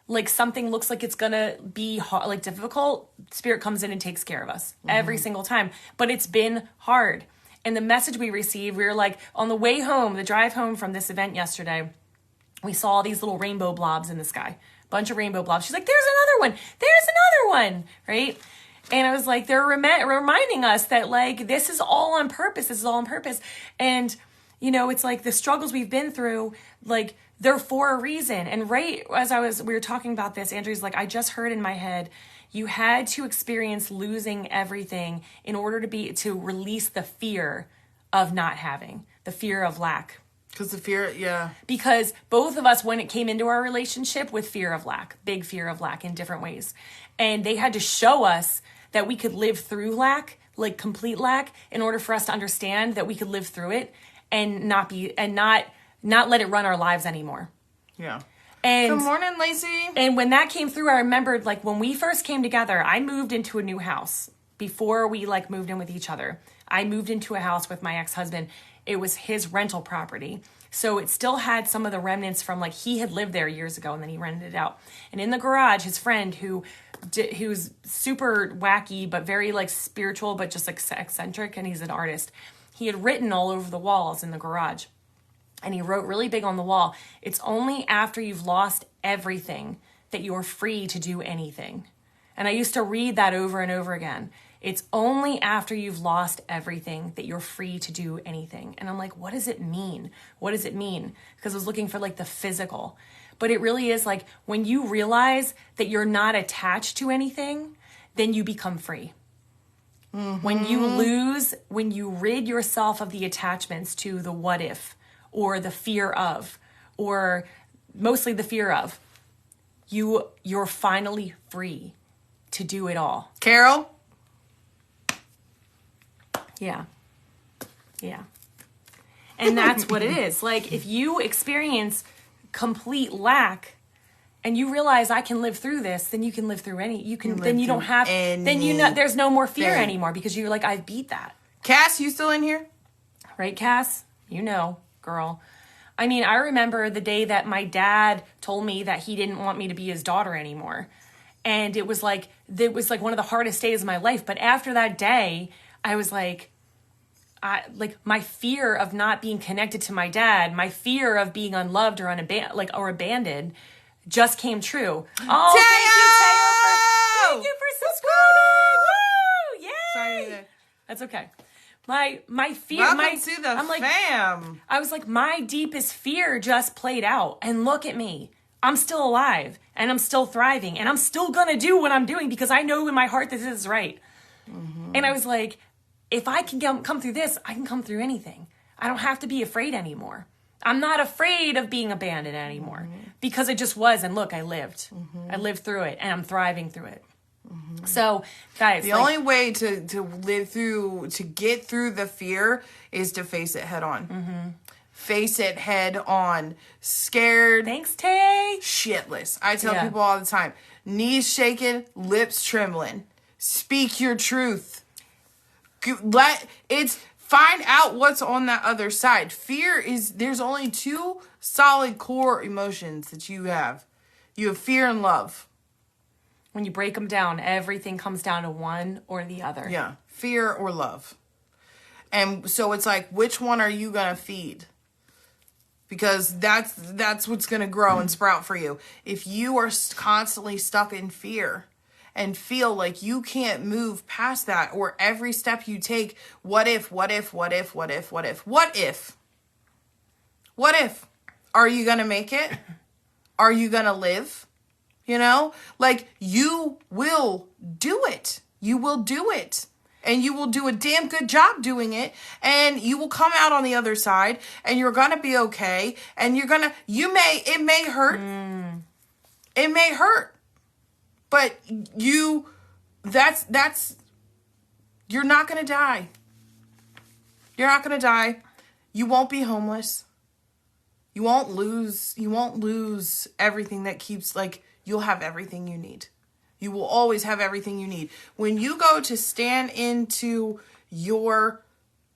like something looks like it's gonna be hard, like difficult, Spirit comes in and takes care of us every single time. But it's been hard. And the message we received, we were like, on the way home, the drive home from this event yesterday, we saw these little rainbow blobs in the sky. Bunch of rainbow blobs. She's like, there's another one. There's another one. Right? And I was like, they're reminding us that like, this is all on purpose. This is all on purpose. And, it's like the struggles we've been through, like, they're for a reason. And right as we were talking about this, Andrea's like, I just heard in my head, you had to experience losing everything in order to release the fear of not having, the fear of lack. Because both of us, when it came into our relationship, with fear of lack, big fear of lack in different ways. And they had to show us that we could live through lack, like complete lack, in order for us to understand that we could live through it and not let it run our lives anymore. Yeah. And good morning, Lacey. And when that came through, I remembered like when we first came together, I moved into a new house before we like moved in with each other. I moved into a house with my ex-husband. It was his rental property. So it still had some of the remnants from like he had lived there years ago and then he rented it out. And in the garage, his friend who's super wacky but very like spiritual but just like eccentric, and he's an artist. He had written all over the walls in the garage. And he wrote really big on the wall, "It's only after you've lost everything that you're free to do anything." And I used to read that over and over again. It's only after you've lost everything that you're free to do anything. And I'm like, what does it mean? What does it mean? Because I was looking for like the physical. But it really is like when you realize that you're not attached to anything, then you become free. When you rid yourself of the attachments to the what if, or the fear of, or mostly the fear of, you're finally free to do it all. Carol? Yeah. And that's what it is. Like if you experience complete lack and you realize I can live through this, then you can live through there's no more fear anymore because you're like, I've beat that. Cass, you still in here? Right, Cass? You know, girl. I mean, I remember the day that my dad told me that he didn't want me to be his daughter anymore. And it was like one of the hardest days of my life. But after that day, I was like, my fear of not being connected to my dad, my fear of being unloved or abandoned just came true. Oh, thank you for subscribing. Woo! Yay! Sorry. That's okay. My fear. Welcome to the fam. I was like, my deepest fear just played out, and look at me. I'm still alive, and I'm still thriving, and I'm still gonna do what I'm doing because I know in my heart this is right. Mm-hmm. And I was like, if I can come through this, I can come through anything. I don't have to be afraid anymore. I'm not afraid of being abandoned anymore because it just was. And look, I lived. I lived through it, and I'm thriving through it. So, guys, the only way to live through, to get through the fear is to face it head on. Face it head on. Scared. Thanks, Tay. Shitless. I tell people all the time, knees shaking, lips trembling. Speak your truth. Find out what's on that other side. There's only two solid core emotions that you have. You have fear and love. When you break them down, everything comes down to one or the other. Yeah, fear or love. And so it's like, which one are you going to feed? Because that's what's going to grow and sprout for you. If you are constantly stuck in fear and feel like you can't move past that, or every step you take, what if? Are you going to make it? Are you going to live? You know, like you will do it. You will do it. And you will do a damn good job doing it. And you will come out on the other side and you're going to be okay. And it may hurt. It may hurt. But you're not going to die. You're not going to die. You won't be homeless. You won't lose everything that keeps, like, you'll have everything you need. You will always have everything you need. When you go to stand into your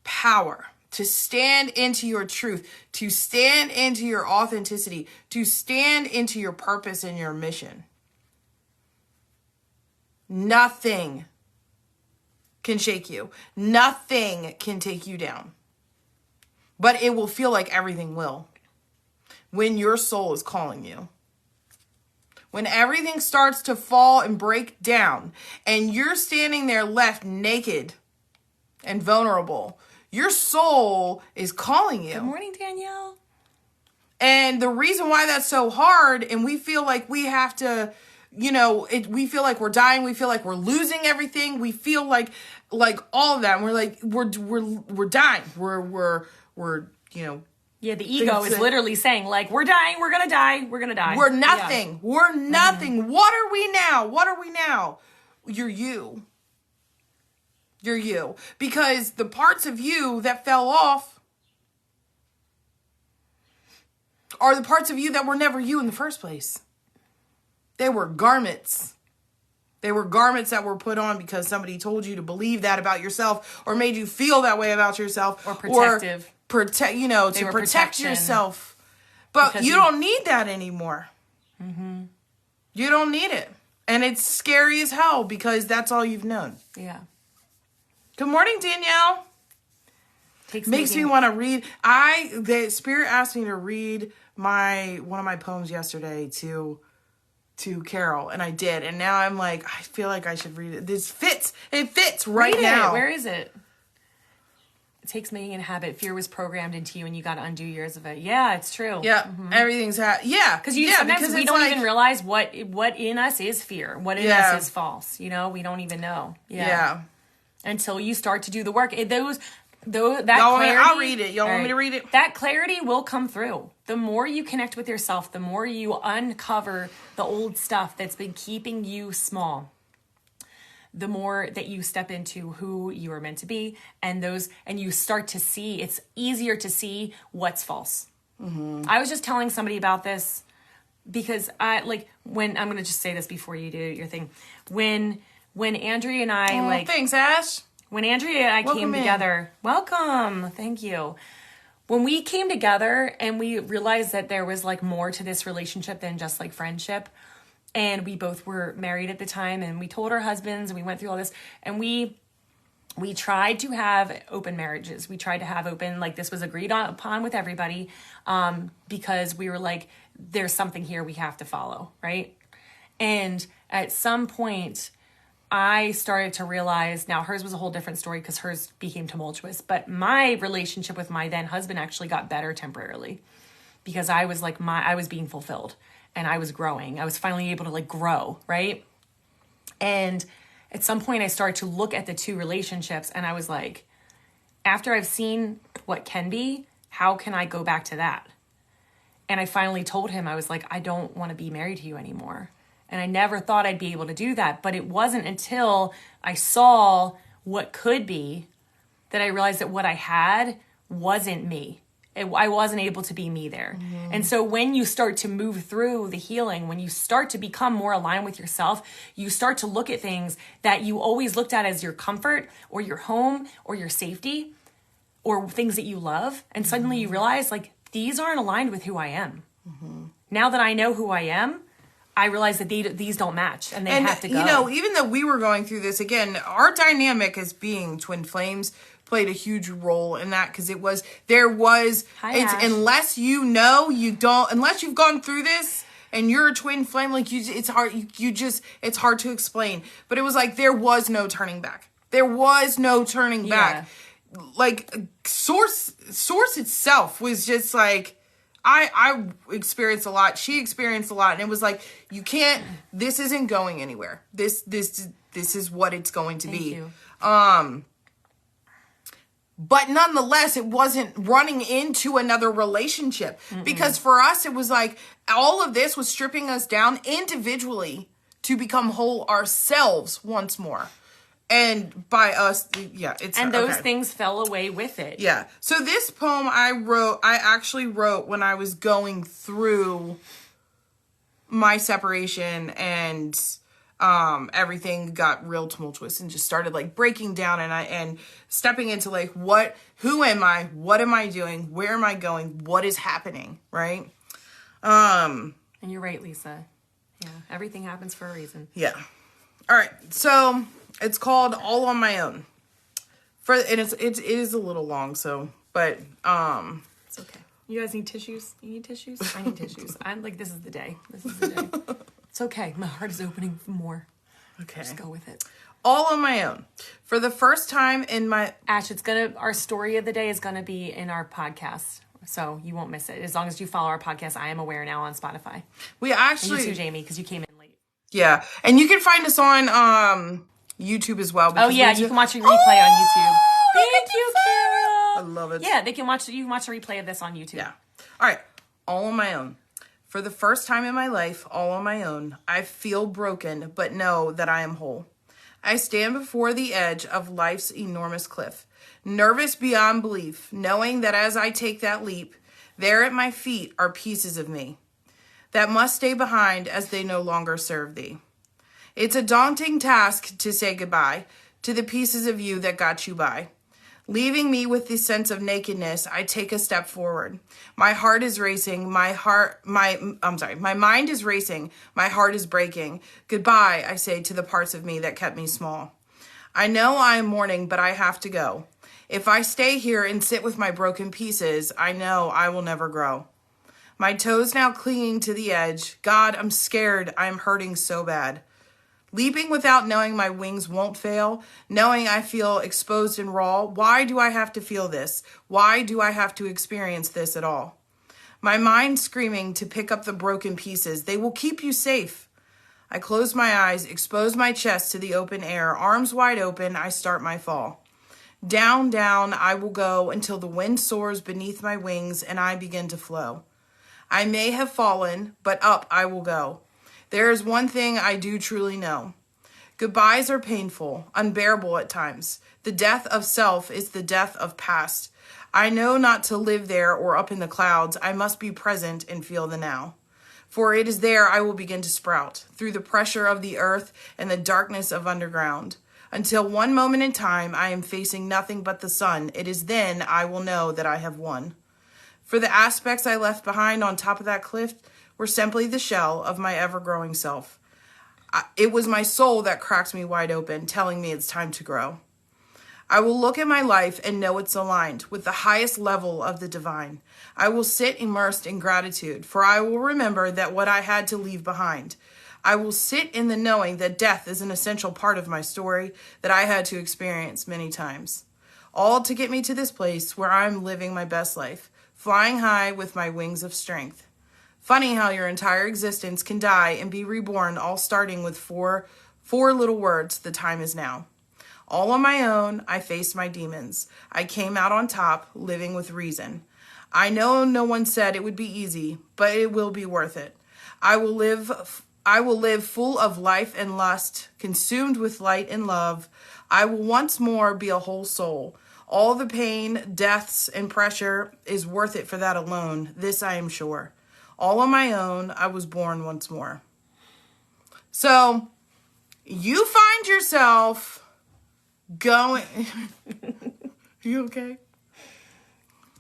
power, to stand into your truth, to stand into your authenticity, to stand into your purpose and your mission, nothing can shake you. Nothing can take you down. But it will feel like everything will when your soul is calling you. When everything starts to fall and break down and you're standing there left naked and vulnerable, your soul is calling you. Good morning, Danielle. And the reason why that's so hard, and we feel like we have to, we feel like we're dying, we feel like we're losing everything, we feel like all of that, and we're like, we're dying, we're yeah, the ego is literally saying, like, we're dying, we're gonna die, we're gonna die. We're nothing. Yeah. We're nothing. Mm-hmm. What are we now? You're you. You're you. Because the parts of you that fell off are the parts of you that were never you in the first place. They were garments. They were garments that were put on because somebody told you to believe that about yourself or made you feel that way about yourself. Or protective. Or to protect protection. yourself. But Because you don't need that anymore. Mm-hmm. You don't need it. And it's scary as hell because that's all you've known. Yeah. Good morning, Danielle. Makes me want to read. The Spirit asked me to read one of my poems yesterday to Carol, and I did. And now I'm like, I feel like I should read it. It fits right read now. It. Where is it? It takes making a habit. Fear was programmed into you, and you got to undo years of it. Yeah, it's true. Yeah, everything's because sometimes we don't even realize what in us is fear, what in us is false. We don't even know. Yeah. Until you start to do the work. Clarity. I'll read it. Y'all want me to read it? That clarity will come through. The more you connect with yourself, the more you uncover the old stuff that's been keeping you small, the more that you step into who you are meant to be, and you start to see, it's easier to see what's false. Mm-hmm. I was just telling somebody about this because I'm going to just say this before you do your thing. When Andrea and I thanks, Ash. When Andrea and I came together, welcome, thank you. When we came together and we realized that there was more to this relationship than just friendship, and we both were married at the time, and we told our husbands, and we went through all this, and we tried to have open marriages. We tried to have open, this was agreed upon with everybody, because we were there's something here we have to follow, right? And at some point, I started to realize, now hers was a whole different story because hers became tumultuous, but my relationship with my then husband actually got better temporarily because I was I was being fulfilled and I was growing. I was finally able to grow, right? And at some point I started to look at the two relationships and I was after I've seen what can be, how can I go back to that? And I finally told him, I was I don't want to be married to you anymore. And I never thought I'd be able to do that. But it wasn't until I saw what could be that I realized that what I had wasn't me. I wasn't able to be me there. Mm-hmm. And so when you start to move through the healing, when you start to become more aligned with yourself, you start to look at things that you always looked at as your comfort or your home or your safety or things that you love. And suddenly you realize these aren't aligned with who I am. Mm-hmm. Now that I know who I am, I realized that these don't match and they have to go. Even though we were going through this, again, our dynamic as being twin flames played a huge role in that because unless unless you've gone through this and you're a twin flame, it's hard, it's hard to explain. But it was there was no turning back. There was no turning back. Source itself was just I experienced a lot. She experienced a lot. And it was you can't, this isn't going anywhere. This is what it's going to be. You. But nonetheless, it wasn't running into another relationship. Mm-mm. Because for us, it was all of this was stripping us down individually to become whole ourselves once more. And by us, those things fell away with it. Yeah. So this poem I actually wrote when I was going through my separation and everything got real tumultuous and just started breaking down and stepping into who am I? What am I doing? Where am I going? What is happening? Right? And you're right, Lisa. Yeah. Everything happens for a reason. Yeah. All right. So it's called All on My Own. It is a little long, but it's okay. You guys need tissues? You need tissues? I need tissues. I'm this is the day. This is the day. It's okay. My heart is opening for more. Okay. Just go with it. All on my own. For the first time in my Ash, our story of the day is gonna be in our podcast. So you won't miss it. As long as you follow our podcast, I Am Aware now on Spotify. We actually and you too, Jamie, because you came in late. Yeah. And you can find us on YouTube as well. Oh yeah, you can watch a replay on YouTube. Thank you, Carol. I love it. Yeah, you can watch a replay of this on YouTube. Yeah. All right. All on my own. For the first time in my life, all on my own, I feel broken, but know that I am whole. I stand before the edge of life's enormous cliff, nervous beyond belief, knowing that as I take that leap, there at my feet are pieces of me that must stay behind as they no longer serve thee. It's a daunting task to say goodbye to the pieces of you that got you by. Leaving me with this sense of nakedness, I take a step forward. My heart is racing, my mind is racing, my heart is breaking. Goodbye, I say to the parts of me that kept me small. I know I am mourning, but I have to go. If I stay here and sit with my broken pieces, I know I will never grow. My toes now clinging to the edge. God, I'm scared. I'm hurting so bad. Leaping without knowing my wings won't fail, knowing I feel exposed and raw. Why do I have to feel this? Why do I have to experience this at all? My mind screaming to pick up the broken pieces. They will keep you safe. I close my eyes, expose my chest to the open air. Arms wide open, I start my fall. Down, down, I will go until the wind soars beneath my wings and I begin to flow. I may have fallen, but up I will go. There is one thing I do truly know. Goodbyes are painful, unbearable at times. The death of self is the death of past. I know not to live there or up in the clouds. I must be present and feel the now. For it is there I will begin to sprout, through the pressure of the earth and the darkness of underground. Until one moment in time I am facing nothing but the sun. It is then I will know that I have won. For the aspects I left behind on top of that cliff were simply the shell of my ever-growing self. It was my soul that cracked me wide open, telling me it's time to grow. I will look at my life and know it's aligned with the highest level of the divine. I will sit immersed in gratitude, for I will remember that what I had to leave behind. I will sit in the knowing that death is an essential part of my story that I had to experience many times. All to get me to this place where I'm living my best life, flying high with my wings of strength. Funny how your entire existence can die and be reborn, all starting with four little words, the time is now. All on my own, I faced my demons. I came out on top, living with reason. I know no one said it would be easy, but it will be worth it. I will live full of life and lust, consumed with light and love. I will once more be a whole soul. All the pain, deaths, and pressure is worth it for that alone. This I am sure. All on my own, I was born once more. So, you find yourself going... You okay?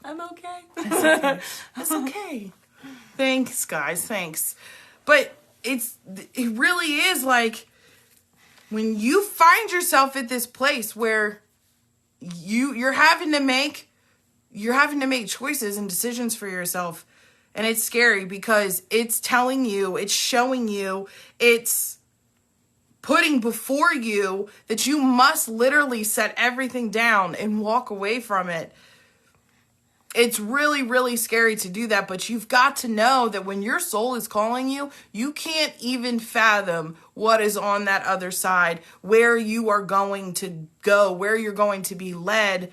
I'm okay. That's okay. Thanks, guys. Thanks. But it really is like when you find yourself at this place where you're having to make choices and decisions for yourself. And it's scary because it's telling you, it's showing you, it's putting before you that you must literally set everything down and walk away from it. It's really, really scary to do that, but you've got to know that when your soul is calling you, you can't even fathom what is on that other side, where you are going to go, where you're going to be led.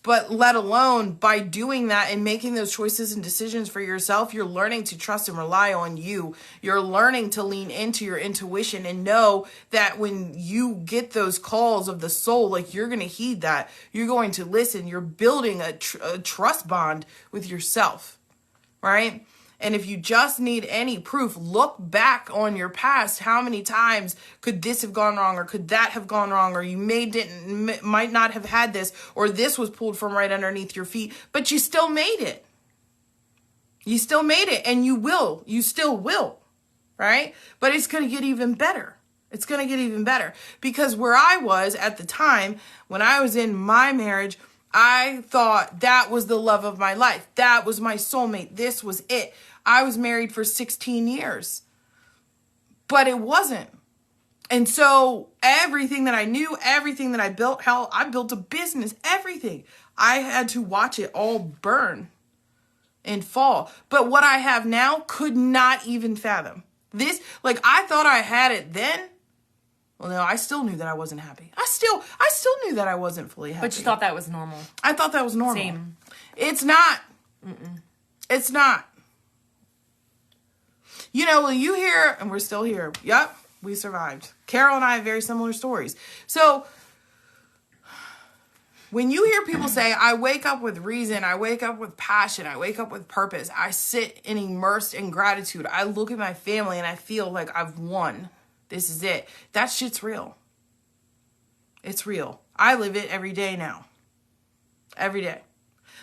But let alone by doing that and making those choices and decisions for yourself, you're learning to trust and rely on you. You're learning to lean into your intuition and know that when you get those calls of the soul, like you're going to heed that. You're going to listen. You're building a trust bond with yourself, right? And if you just need any proof, look back on your past. How many times could this have gone wrong, or could that have gone wrong, or you might not have had this, or this was pulled from right underneath your feet, but you still made it. You still made it, and you will. You still will, right? But it's going to get even better. It's going to get even better because where I was at the time when I was in my marriage, I thought that was the love of my life. That was my soulmate. This was it. I was married for 16 years, but it wasn't. And so everything that I knew, everything that I built, hell, I built a business, everything. I had to watch it all burn and fall. But what I have now could not even fathom. This, like I thought I had it then. Well, no, I still knew that I wasn't happy. I still knew that I wasn't fully happy. But you thought that was normal. I thought that was normal. Same. It's not. Mm-mm. It's not. You know, when you hear, and we're still here. Yep, we survived. Carol and I have very similar stories. So, when you hear people say, I wake up with reason, I wake up with passion, I wake up with purpose, I sit and immersed in gratitude, I look at my family and I feel like I've won This is it. That shit's real. It's real. I live it every day now. Every day.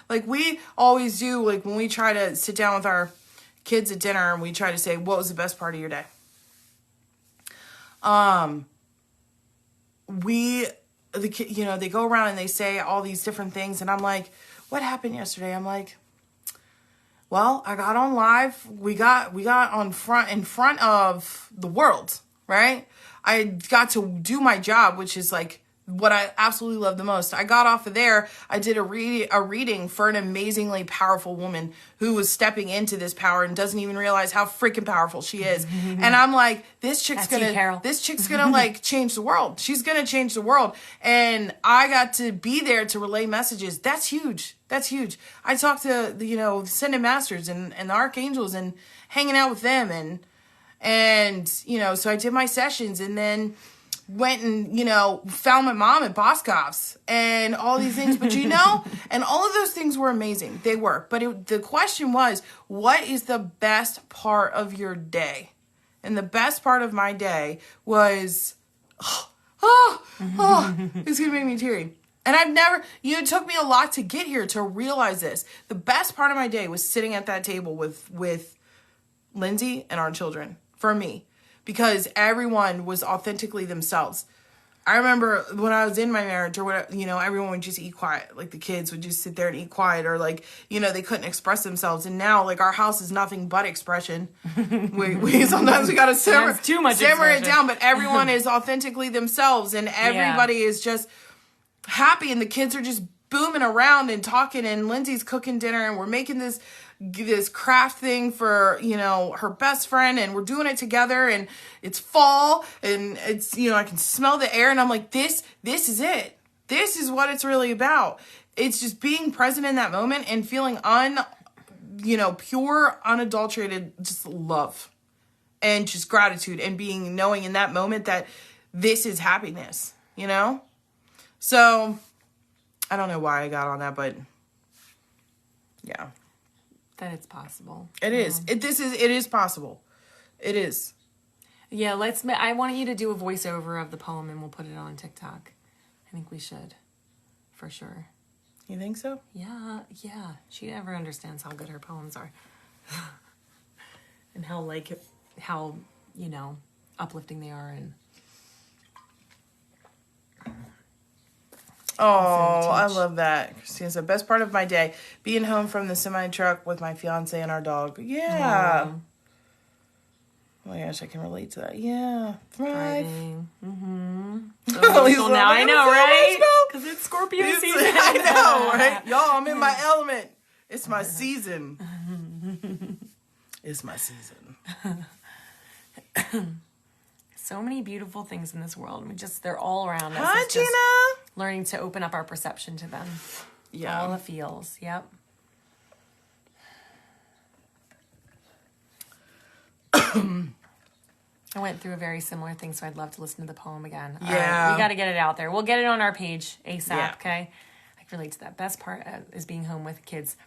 Like we always do, like when we try to sit down with our kids at dinner and we try to say, what was the best part of your day? They go around and they say all these different things, and I'm like, what happened yesterday? I'm like, well, I got on live. We got in front of the world, right? I got to do my job, which is like what I absolutely love the most. I got off of there. I did a reading for an amazingly powerful woman who was stepping into this power and doesn't even realize how freaking powerful she is. And I'm like, this chick's gonna like change the world. She's gonna change the world. And I got to be there to relay messages. That's huge. That's huge. I talked to the Ascended Masters and the Archangels and hanging out with them and so I did my sessions and then went and, found my mom at Boscov's and all these things. But, and all of those things were amazing. They were. But the question was, what is the best part of your day? And the best part of my day was, it's going to make me teary. And I've never, it took me a lot to get here to realize this. The best part of my day was sitting at that table with Lindsey and our children, for me. Because everyone was authentically themselves. I remember when I was in my marriage or whatever, everyone would just eat quiet. Like the kids would just sit there and eat quiet or like, they couldn't express themselves. And now like our house is nothing but expression. we sometimes we got to simmer it down, but everyone is authentically themselves and everybody is just happy and the kids are just booming around and talking and Lindsey's cooking dinner and we're making this craft thing for, her best friend and we're doing it together and it's fall and it's, I can smell the air and I'm like, this is it. This is what it's really about. It's just being present in that moment and feeling pure, unadulterated, just love and just gratitude and knowing in that moment that this is happiness, So I don't know why I got on that, but yeah. That it's possible. It is. It is possible. It is. Yeah, I want you to do a voiceover of the poem and we'll put it on TikTok. I think we should. For sure. You think so? Yeah. She never understands how good her poems are. And how uplifting they are and Oh, I love that. Christina said, best part of my day, being home from the semi-truck with my fiance and our dog. Yeah. Oh my gosh, I can relate to that. Yeah. Thrive. Mm-hmm. So now I know, right? Because it's Scorpio season. I know, right? Y'all, I'm in my element. It's my season. It's my season. So many beautiful things in this world. They're all around us. Hi, Gina. Learning to open up our perception to them. Yeah. All the feels. Yep. I went through a very similar thing, so I'd love to listen to the poem again. Yeah. All right, we got to get it out there. We'll get it on our page ASAP, okay? I can relate to that. Best part is being home with kids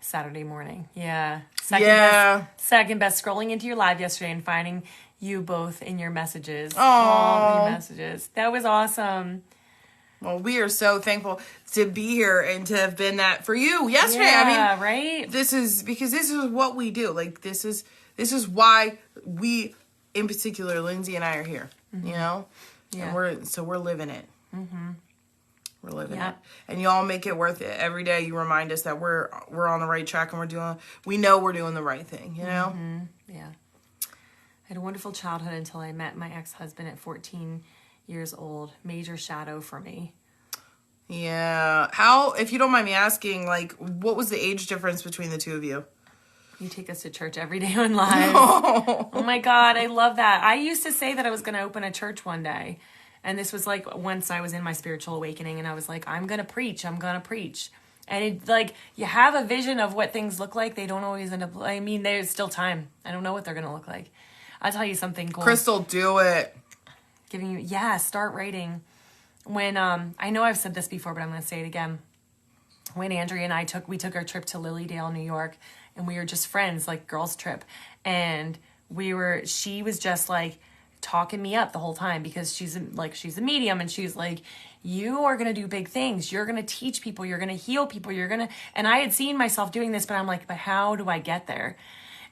Saturday morning. Yeah. Second best, scrolling into your live yesterday and finding you both in your messages. Oh, your messages. That was awesome. Well, we are so thankful to be here and to have been that for you yesterday. Yeah, right? This is what we do. Like, this is why we, in particular, Lindsey and I are here, Yeah. And we're living it. Mm-hmm. We're living it. And y'all make it worth it. Every day you remind us that we're on the right track and we know we're doing the right thing, Mm-hmm. Yeah. I had a wonderful childhood until I met my ex-husband at 14 years old. Major shadow for me. Yeah. How, if you don't mind me asking, like, what was the age difference between the two of you? You take us to church every day on live. Oh my God, I love that. I used to say that I was going to open a church one day. And this was like once I was in my spiritual awakening and I was like, I'm going to preach. And it, like, you have a vision of what things look like. They don't always end up, there's still time. I don't know what they're going to look like. I'll tell you something cool. Crystal, do it. Start writing. When, I know I've said this before, but I'm going to say it again. When Andrea and I took our trip to Lilydale, New York, and we were just friends, like girls trip. And she was just like talking me up the whole time because she's a medium, and she's like, you are going to do big things. You're going to teach people. You're going to heal people. And I had seen myself doing this, but I'm like, but how do I get there?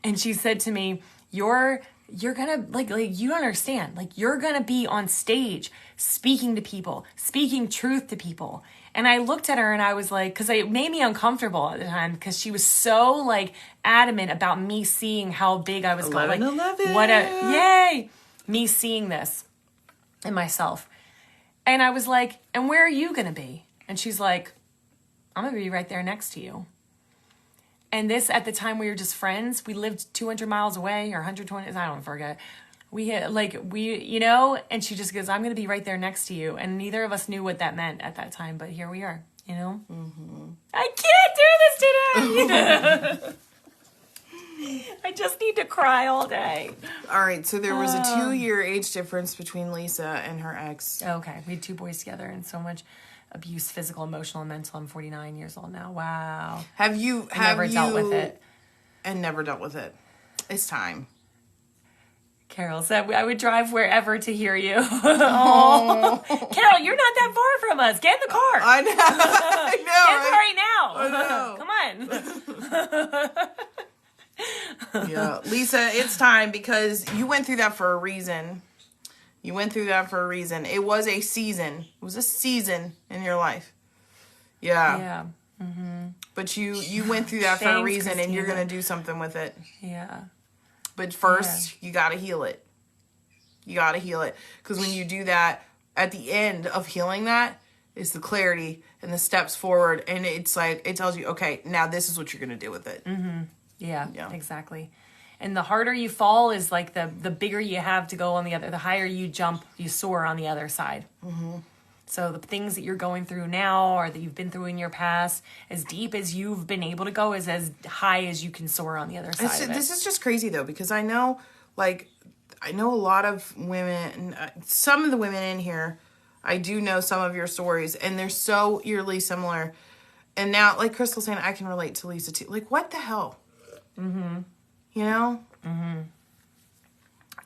And she said to me, you're going to like, you don't understand. Like, you're going to be on stage speaking to people, speaking truth to people. And I looked at her and I was like, because it made me uncomfortable at the time because she was so like adamant about me seeing how big I was going. Like, 11. Yay! Me seeing this in myself. And I was like, and where are you going to be? And she's like, I'm going to be right there next to you. And this, at the time we were just friends, we lived 200 miles away or 120, I don't forget. And she just goes, I'm going to be right there next to you. And neither of us knew what that meant at that time, but here we are, Mm-hmm. I can't do this today. I just need to cry all day. All right, so there was a 2-year age difference between Lisa and her ex. Okay, we had 2 boys together and so much abuse, physical, emotional, and mental. I'm 49 years old now. Wow. Have you dealt with it? And never dealt with it. It's time. Carol said I would drive wherever to hear you. Oh. Carol, you're not that far from us. Get in the car. I know. Get in the car right now. I know. Come on. Yeah, Lisa, it's time because you went through that for a reason. It was a season. It was a season in your life. Yeah. Yeah. Mm-hmm. But you went through that for a reason, Christina. And you're going to do something with it. Yeah. But first, you got to heal it. Because when you do that, at the end of healing that is the clarity and the steps forward. And it's like, it tells you, okay, now this is what you're going to do with it. Mm-hmm. Yeah, exactly. And the harder you fall is like the bigger you have to go on the other. The higher you jump, you soar on the other side. Mm-hmm. So the things that you're going through now or that you've been through in your past, as deep as you've been able to go is as high as you can soar on the other side of it. This is just crazy, though, because I know a lot of women, some of the women in here, I do know some of your stories, and they're so eerily similar. And now, like Crystal saying, I can relate to Lisa, too. Like, what the hell? Mm-hmm. You know? Mm-hmm.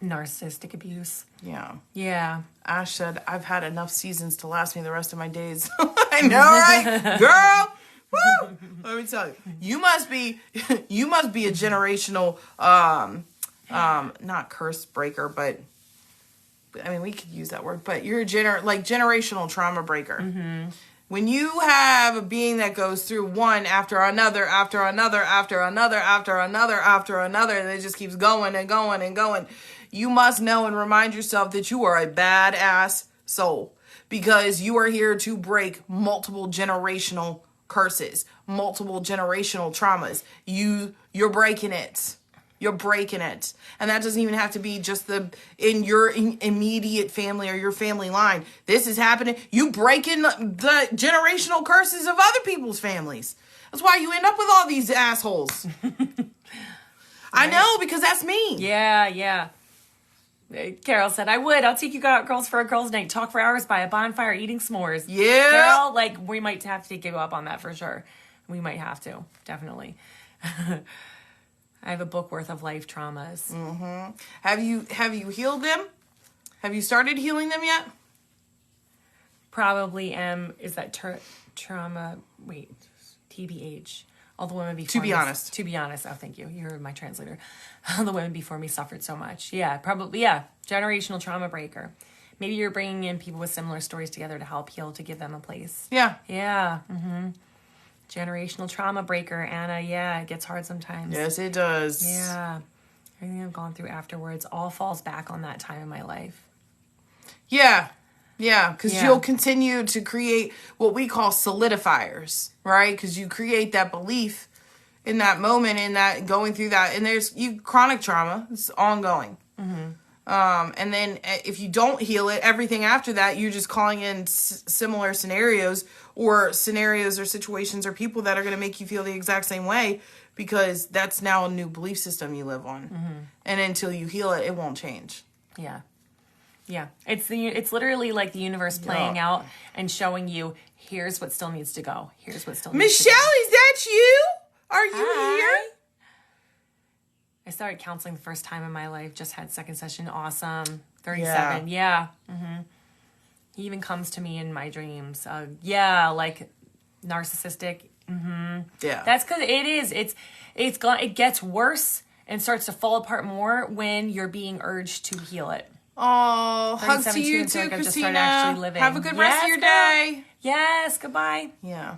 Narcissistic abuse. Yeah. Yeah. Ash said, I've had enough seasons to last me the rest of my days. I know, right? Girl! Woo! Let me tell you. You must be a generational, not curse breaker, but, I mean, we could use that word, but you're a generational trauma breaker. Mm-hmm. When you have a being that goes through one after another, after another, after another, after another, after another, and it just keeps going and going and going, you must know and remind yourself that you are a badass soul because you are here to break multiple generational curses, multiple generational traumas. You're breaking it. You're breaking it. And that doesn't even have to be just in your immediate family or your family line. This is happening. You breaking the generational curses of other people's families. That's why you end up with all these assholes. Right? I know, because that's me. Yeah. Carol said, I would. I'll take you out, girls, for a girls' night. Talk for hours by a bonfire eating s'mores. Yeah. Carol, we might have to give up on that for sure. We might have to. Definitely. I have a book worth of life traumas. Mm-hmm. Have you healed them? Have you started healing them yet? Probably am. Is that trauma? Wait, TBH. All the women before me. To be honest. Oh, thank you. You're my translator. All the women before me suffered so much. Yeah, probably. Yeah, generational trauma breaker. Maybe you're bringing in people with similar stories together to help heal, to give them a place. Yeah. Yeah. Mm-hmm. Generational trauma breaker, Anna. Yeah, it gets hard sometimes. Yes, it does. Yeah. Everything I've gone through afterwards all falls back on that time in my life. Yeah. Yeah, because you'll continue to create what we call solidifiers, right? Because you create that belief in that moment, in that going through that. And there's chronic trauma. It's ongoing. Mm-hmm. And then if you don't heal it, everything after that, you're just calling in similar scenarios or situations or people that are going to make you feel the exact same way because that's now a new belief system you live on. Mm-hmm. And until you heal it, it won't change. Yeah. Yeah. It's literally like the universe playing out and showing you, here's what still needs to go. Here's what still needs to go. Michelle, is that you? Are you here? I started counseling the first time in my life. Just had second session. Awesome. 37. Yeah. He even comes to me in my dreams. Like narcissistic. Yeah. That's because it gets worse and starts to fall apart more when you're being urged to heal it. Oh, hugs to you too, like Christina. Have a good rest of your day. Yes, goodbye. Yeah.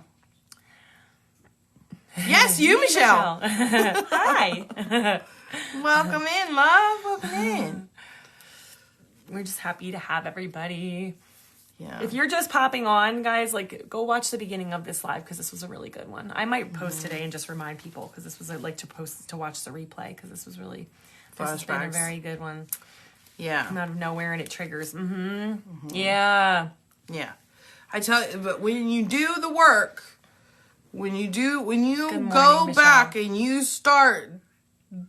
Yes, you, Michelle. Hi. Welcome in, love. Welcome in. We're just happy to have everybody. Yeah. If you're just popping on, guys, like, go watch the beginning of this live because this was a really good one. I might post today and just remind people because this was to watch the replay because this has been a very good one. Yeah. Come out of nowhere and it triggers. Yeah. Yeah. I tell you, but when you do the work, when you go back and you start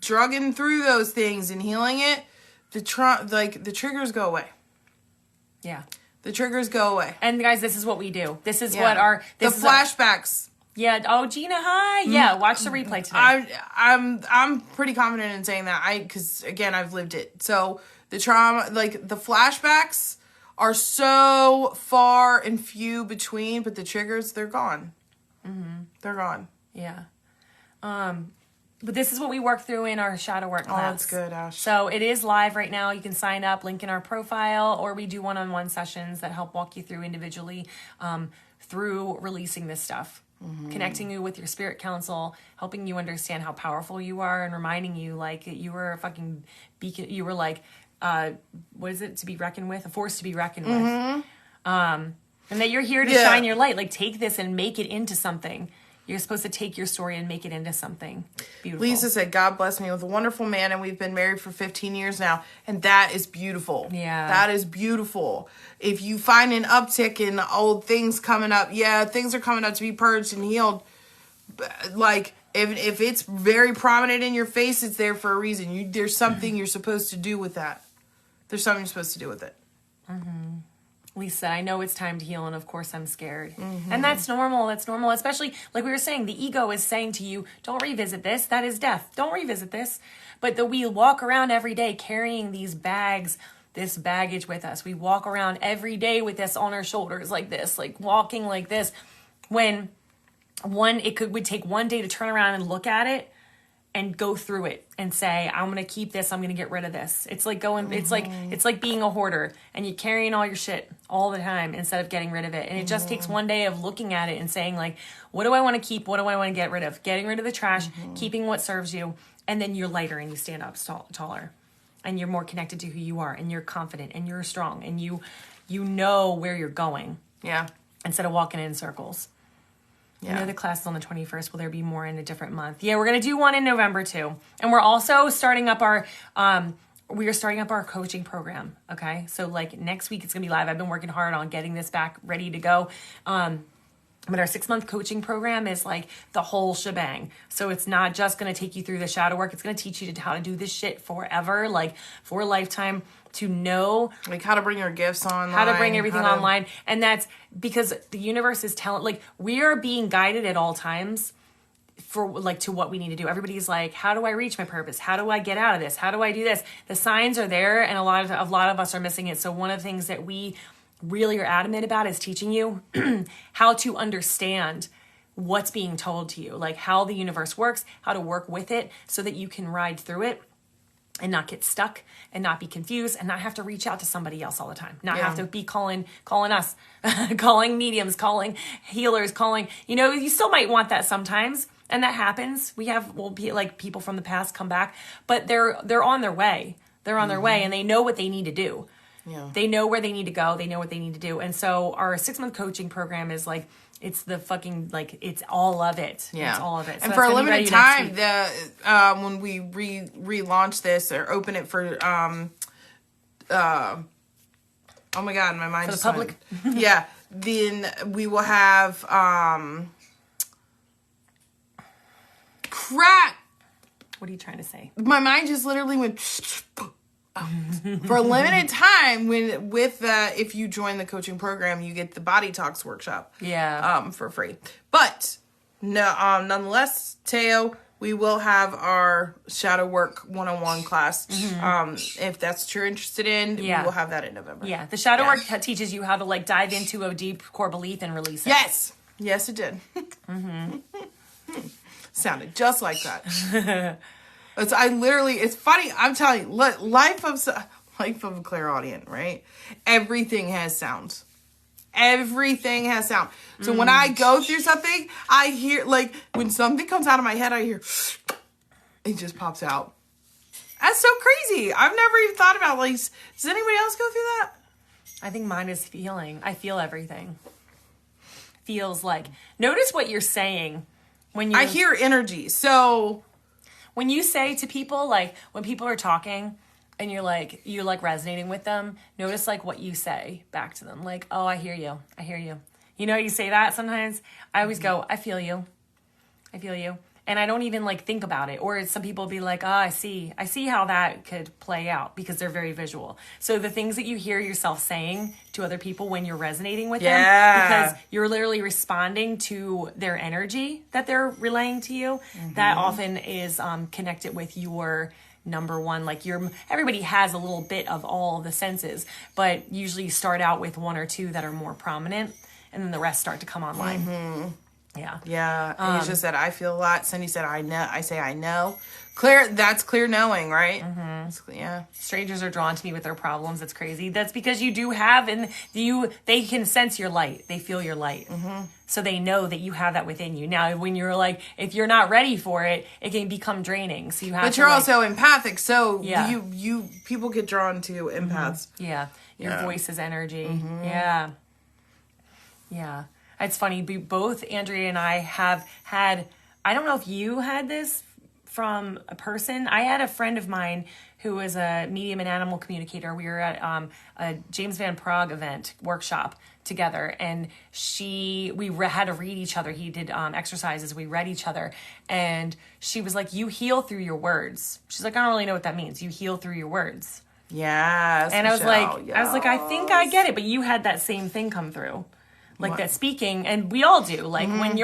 drugging through those things and healing it, the triggers go away. Yeah. The triggers go away. And guys, this is what we do. This is what the flashbacks. Yeah. Oh, Gina, hi. Yeah. Watch the replay today. I'm pretty confident in saying that because again, I've lived it. So the trauma, like the flashbacks are so far and few between, but the triggers, they're gone. They're gone. Yeah. But this is what we work through in our shadow work class. Oh, that's good, Ash. So it is live right now. You can sign up, link in our profile, or we do one-on-one sessions that help walk you through individually through releasing this stuff. Connecting you with your spirit council, helping you understand how powerful you are, and reminding you like you were a fucking beacon. You were like, what is it, to be reckoned with? A force to be reckoned with. And that you're here to shine your light. Like, take this and make it into something. You're supposed to take your story and make it into something beautiful. Lisa said, God bless me with a wonderful man, and we've been married for 15 years now. And that is beautiful. Yeah. That is beautiful. If you find an uptick in old things coming up, things are coming up to be purged and healed. Like, if it's very prominent in your face, it's there for a reason. There's something you're supposed to do with that. There's something you're supposed to do with it. Lisa, I know it's time to heal, and of course I'm scared. And that's normal. That's normal. Especially, like we were saying, the ego is saying to you, don't revisit this. That is death. Don't revisit this. But we walk around every day carrying these bags, this baggage with us. We walk around every day with this on our shoulders like this, like walking like this. When it would take one day to turn around and look at it and go through it and say, I'm going to keep this. I'm going to get rid of this. It's like it's like being a hoarder and you're carrying all your shit all the time instead of getting rid of it. And it just takes one day of looking at it and saying like, what do I want to keep? What do I want to get rid of? Getting rid of the trash, keeping what serves you. And then you're lighter and you stand up taller and you're more connected to who you are and you're confident and you're strong and you know where you're going. Yeah. Instead of walking in circles. Yeah. I know the class is on the 21st. Will there be more in a different month? Yeah, we're going to do one in November too. And we're also starting up our coaching program. Okay. So like next week it's going to be live. I've been working hard on getting this back ready to go. But our 6-month coaching program is like the whole shebang. So it's not just going to take you through the shadow work. It's going to teach you how to do this shit forever, like for a lifetime, to know like how to bring your gifts online, how to bring everything online. And that's because the universe is telling, like, we are being guided at all times for like to what we need to do. Everybody's like, how do I reach my purpose? How do I get out of this? How do I do this? The signs are there, and a lot of us are missing it. So one of the things that we really are adamant about is teaching you how to understand what's being told to you, like how the universe works, how to work with it so that you can ride through it and not get stuck and not be confused and not have to reach out to somebody else all the time. Not have to be calling us, calling mediums, calling healers, you still might want that sometimes. And that happens. We'll be like people from the past come back, but they're on their way. They're on their way and they know what they need to do. Yeah. They know where they need to go. They know what they need to do. And so our 6-month coaching program is like, it's the fucking, like, it's all of it. Yeah. It's all of it. So and for a limited time, when we relaunch this or open it for, oh my God, my mind for the public. Yeah. Then we will have, crap. What are you trying to say? My mind just literally went for a limited time if you join the coaching program, you get the Body Talks workshop. Yeah. For free. But no, nonetheless, Teo, we will have our shadow work one-on-one class. If that's what you're interested in, we will have that in November. Yeah, the shadow work teaches you how to like dive into a deep core belief and release it. Yes, it did. Sounded just like that. It's funny. I'm telling you, life of a clairaudient, right? Everything has sounds. Everything has sound. So when I go through something, I hear, like, when something comes out of my head, I hear, it just pops out. That's so crazy. I've never even thought about, like, does anybody else go through that? I think mine is feeling. I feel everything. Feels like. Notice what you're saying when you. I hear energy. So when you say to people, like, when people are talking, and you're like resonating with them, notice like what you say back to them. Like, oh, I hear you. I hear you. You know, you say that sometimes. I always go, I feel you. I feel you. And I don't even like think about it. Or some people be like, oh, I see how that could play out because they're very visual. So the things that you hear yourself saying to other people when you're resonating with them, because you're literally responding to their energy that they're relaying to you, that often is connected with your number one. Like everybody has a little bit of all the senses, but usually you start out with one or two that are more prominent, and then the rest start to come online. Yeah. And you just said, I feel a lot. Cindy said, I know. I say, I know. Clear. That's clear knowing, right? Yeah. Strangers are drawn to me with their problems. It's crazy. That's because you do have, and they can sense your light. They feel your light. So they know that you have that within you. Now, when you're like, if you're not ready for it, it can become draining. So you have But to, you're like, also empathic. So you people get drawn to empaths. Yeah. Your voice is energy. Yeah. Yeah. It's funny, both Andrea and I have had, I don't know if you had this from a person. I had a friend of mine who was a medium and animal communicator. We were at a James Van Praagh event workshop together, and we had to read each other. He did exercises. We read each other, and she was like, you heal through your words. She's like, I don't really know what that means. You heal through your words. Yes. And I was like, I think I get it, but you had that same thing come through. Like that speaking, and we all do. Like when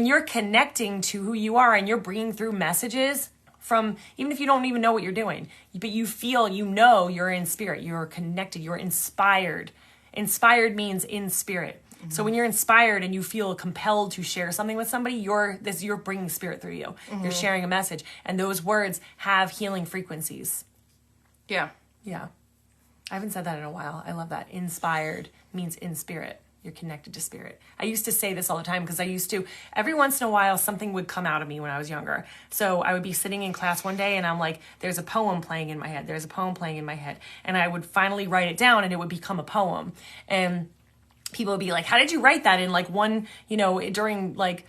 you're connecting to who you are and you're bringing through messages from, even if you don't even know what you're doing, but you feel, you're in spirit, you're connected, you're inspired. Inspired means in spirit. So when you're inspired and you feel compelled to share something with somebody, you're bringing spirit through you. You're sharing a message, and those words have healing frequencies. Yeah. I haven't said that in a while. I love that. Inspired means in spirit. You're connected to spirit. I used to say this all the time because every once in a while, something would come out of me when I was younger. So I would be sitting in class one day and I'm like, there's a poem playing in my head. There's a poem playing in my head. And I would finally write it down and it would become a poem. And people would be like, how did you write that in like one, during like,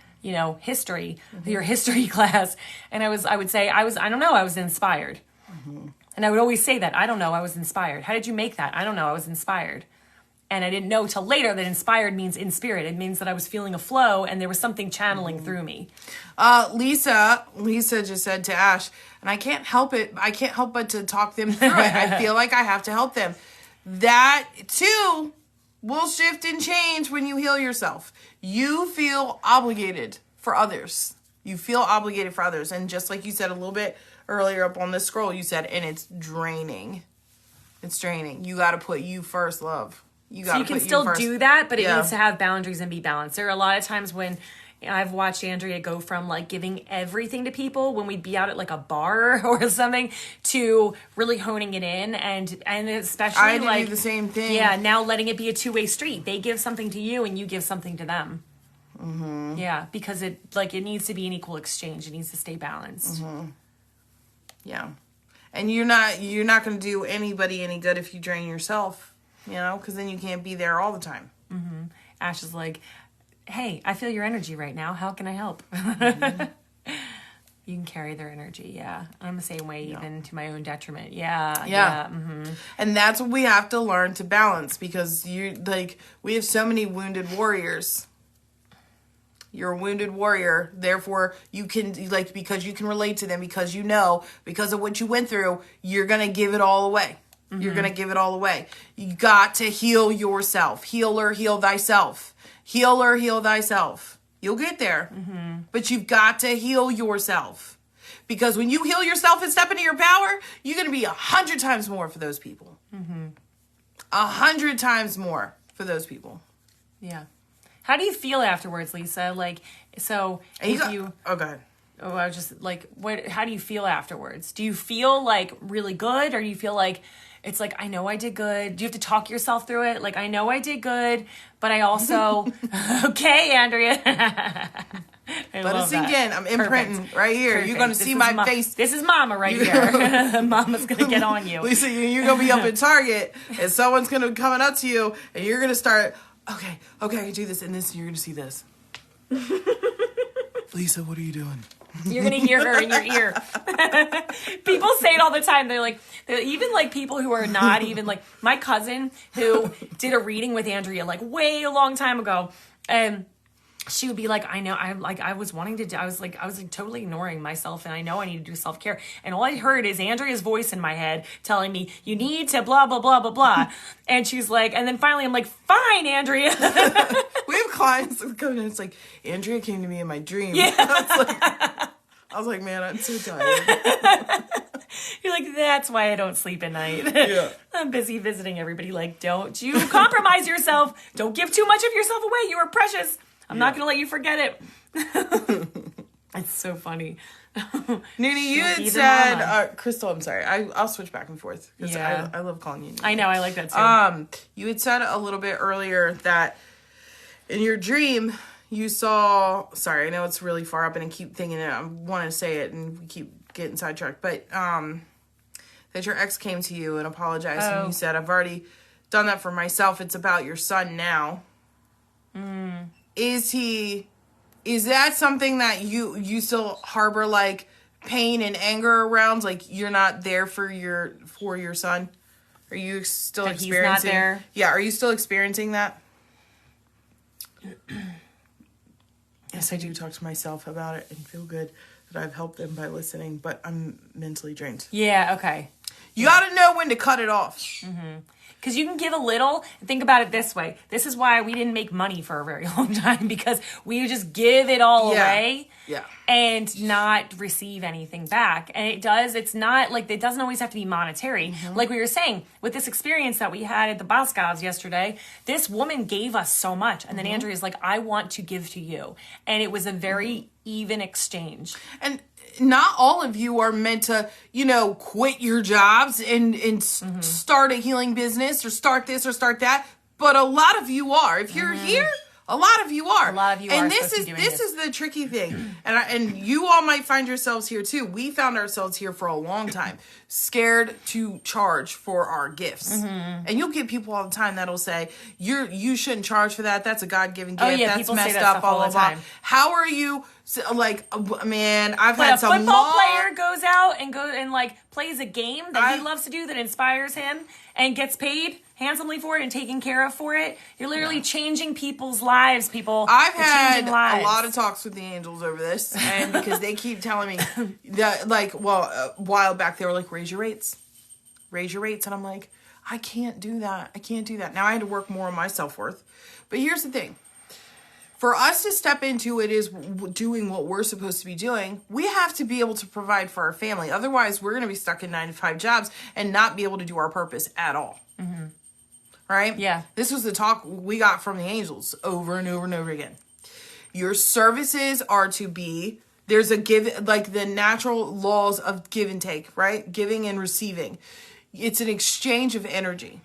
history, your history class? And I would say, I don't know, I was inspired. And I would always say that, I don't know, I was inspired. How did you make that? I don't know, I was inspired. And I didn't know till later that inspired means in spirit. It means that I was feeling a flow and there was something channeling through me. Lisa just said to Ash, and I can't help but to talk them through it. I feel like I have to help them. That too will shift and change when you heal yourself. You feel obligated for others. And just like you said a little bit earlier up on this scroll, you said, and it's draining. You got to put you first, love. So you can still do that, but it needs to have boundaries and be balanced. There are a lot of times when I've watched Andrea go from like giving everything to people when we'd be out at like a bar or something to really honing it in, and especially I had to do the same thing. Yeah, now letting it be a two-way street. They give something to you and you give something to them. Yeah, because it needs to be an equal exchange. It needs to stay balanced. Yeah, and you're not going to do anybody any good if you drain yourself. Because then you can't be there all the time. Ash is like, hey, I feel your energy right now. How can I help? You can carry their energy. Yeah. I'm the same way, even to my own detriment. Yeah. And that's what we have to learn to balance, because we have so many wounded warriors. You're a wounded warrior. Therefore, you can, because you can relate to them, because because of what you went through, you're going to give it all away. You're going to give it all away. You got to heal yourself. Healer, heal thyself. Healer, heal thyself. You'll get there. But you've got to heal yourself. Because when you heal yourself and step into your power, you're going to be 100 times more for those people. 100 times more for those people. Yeah. How do you feel afterwards, Lisa? Like, so if you... Oh, go ahead. Oh, I was just like, how do you feel afterwards? Do you feel like really good, or do you feel like it's like, I know I did good? Do you have to talk yourself through it? Like, I know I did good, but I also, okay, Andrea. Let us sink in. I'm imprinting right here. Perfect. You're going to see my face. This is Mama right here. Mama's going to get on you. Lisa, you're going to be up at Target, and someone's going to come up to you, and you're going to start, okay, I can do this, and this, you're going to see this. Lisa, what are you doing? You're going to hear her in your ear. People say it all the time. They're even like people who are not even like my cousin who did a reading with Andrea like way a long time ago. And she would be like, I was totally ignoring myself, and I know I need to do self-care. And all I heard is Andrea's voice in my head telling me, you need to blah, blah, blah, blah, blah. And she's like, and then finally I'm like, fine, Andrea. We have clients that come in, it's like, Andrea came to me in my dream. Yeah. I was like, man, I'm so tired. You're like, that's why I don't sleep at night. Yeah. I'm busy visiting everybody. Like, don't you compromise yourself. Don't give too much of yourself away. You are precious. I'm not going to let you forget it. It's so funny. Nini, you had said, Crystal, I'm sorry. I'll switch back and forth. Yeah. I love calling you Nini. I know. I like that too. You had said a little bit earlier that in your dream, you saw, sorry, I know it's really far up and I keep thinking it. I want to say it and we keep getting sidetracked, but that your ex came to you and apologized and you said, I've already done that for myself. It's about your son now. Is that something that you still harbor like pain and anger around? Like you're not there for your son? Are you still experiencing? He's not there? Yeah, are you still experiencing that? Yes, I do talk to myself about it and feel good that I've helped them by listening, but I'm mentally drained. Yeah, okay. You got to know when to cut it off. Because you can give a little. Think about it this way. This is why we didn't make money for a very long time, because we would just give it all away and not receive anything back. And it's not like, it doesn't always have to be monetary. Like we were saying, with this experience that we had at the Boscovs yesterday, this woman gave us so much. And then Andrea's like, I want to give to you. And it was a very even exchange. And not all of you are meant to, quit your jobs and start a healing business or start this or start that. But a lot of you are. If you're here, a lot of you are. A lot of you are. And this is the tricky thing. And you all might find yourselves here too. We found ourselves here for a long time, scared to charge for our gifts. And you'll get people all the time that'll say, you shouldn't charge for that. That's a God-given gift. That's messed up, blah, blah, blah. How are you? So, like, man, I've had some football player goes out and plays a game that he loves to do that inspires him and gets paid handsomely for it and taken care of for it. You're literally changing people's lives, people. I've had a lot of talks with the angels over this, and because they keep telling me that, a while back they were like, raise your rates, and I'm like, I can't do that. Now I had to work more on my self-worth. But here's the thing. For us to step into it is doing what we're supposed to be doing. We have to be able to provide for our family. Otherwise, we're going to be stuck in 9-to-5 jobs and not be able to do our purpose at all. Right? Yeah. This was the talk we got from the angels over and over and over again. Your services are to be, there's a give, like the natural laws of give and take, right? Giving and receiving. It's an exchange of energy.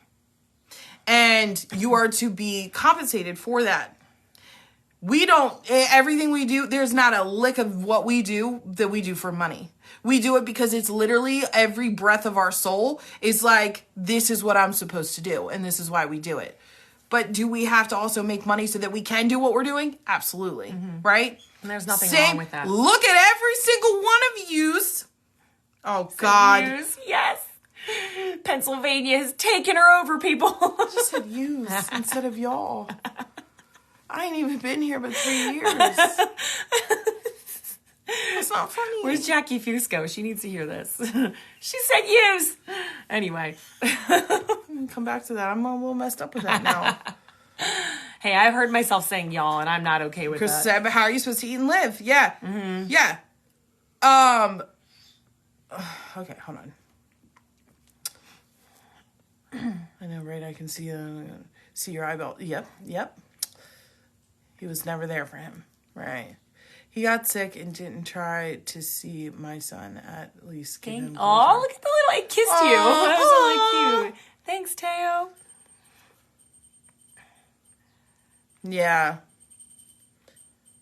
And you are to be compensated for that. Everything we do, there's not a lick of what we do that we do for money. We do it because it's literally every breath of our soul is like, this is what I'm supposed to do. And this is why we do it. But do we have to also make money so that we can do what we're doing? Absolutely. Right? And there's nothing wrong with that. Look at every single one of yous. Oh, God. Yes. Pennsylvania has taken her over, people. I just said yous instead of y'all. I ain't even been here but 3 years. It's not funny. Where's Jackie Fusco? She needs to hear this. She said use. Anyway. Come back to that. I'm a little messed up with that now. Hey, I've heard myself saying y'all, and I'm not okay with Chris that. said, how are you supposed to eat and live? Yeah. Mm-hmm. Yeah. Okay, hold on. I know, right? I can see your eyeball. Yep. He was never there for him. Right. He got sick and didn't try to see my son at least. Oh, look at the little, I kissed you. That was really cute. Thanks, Teo. Yeah.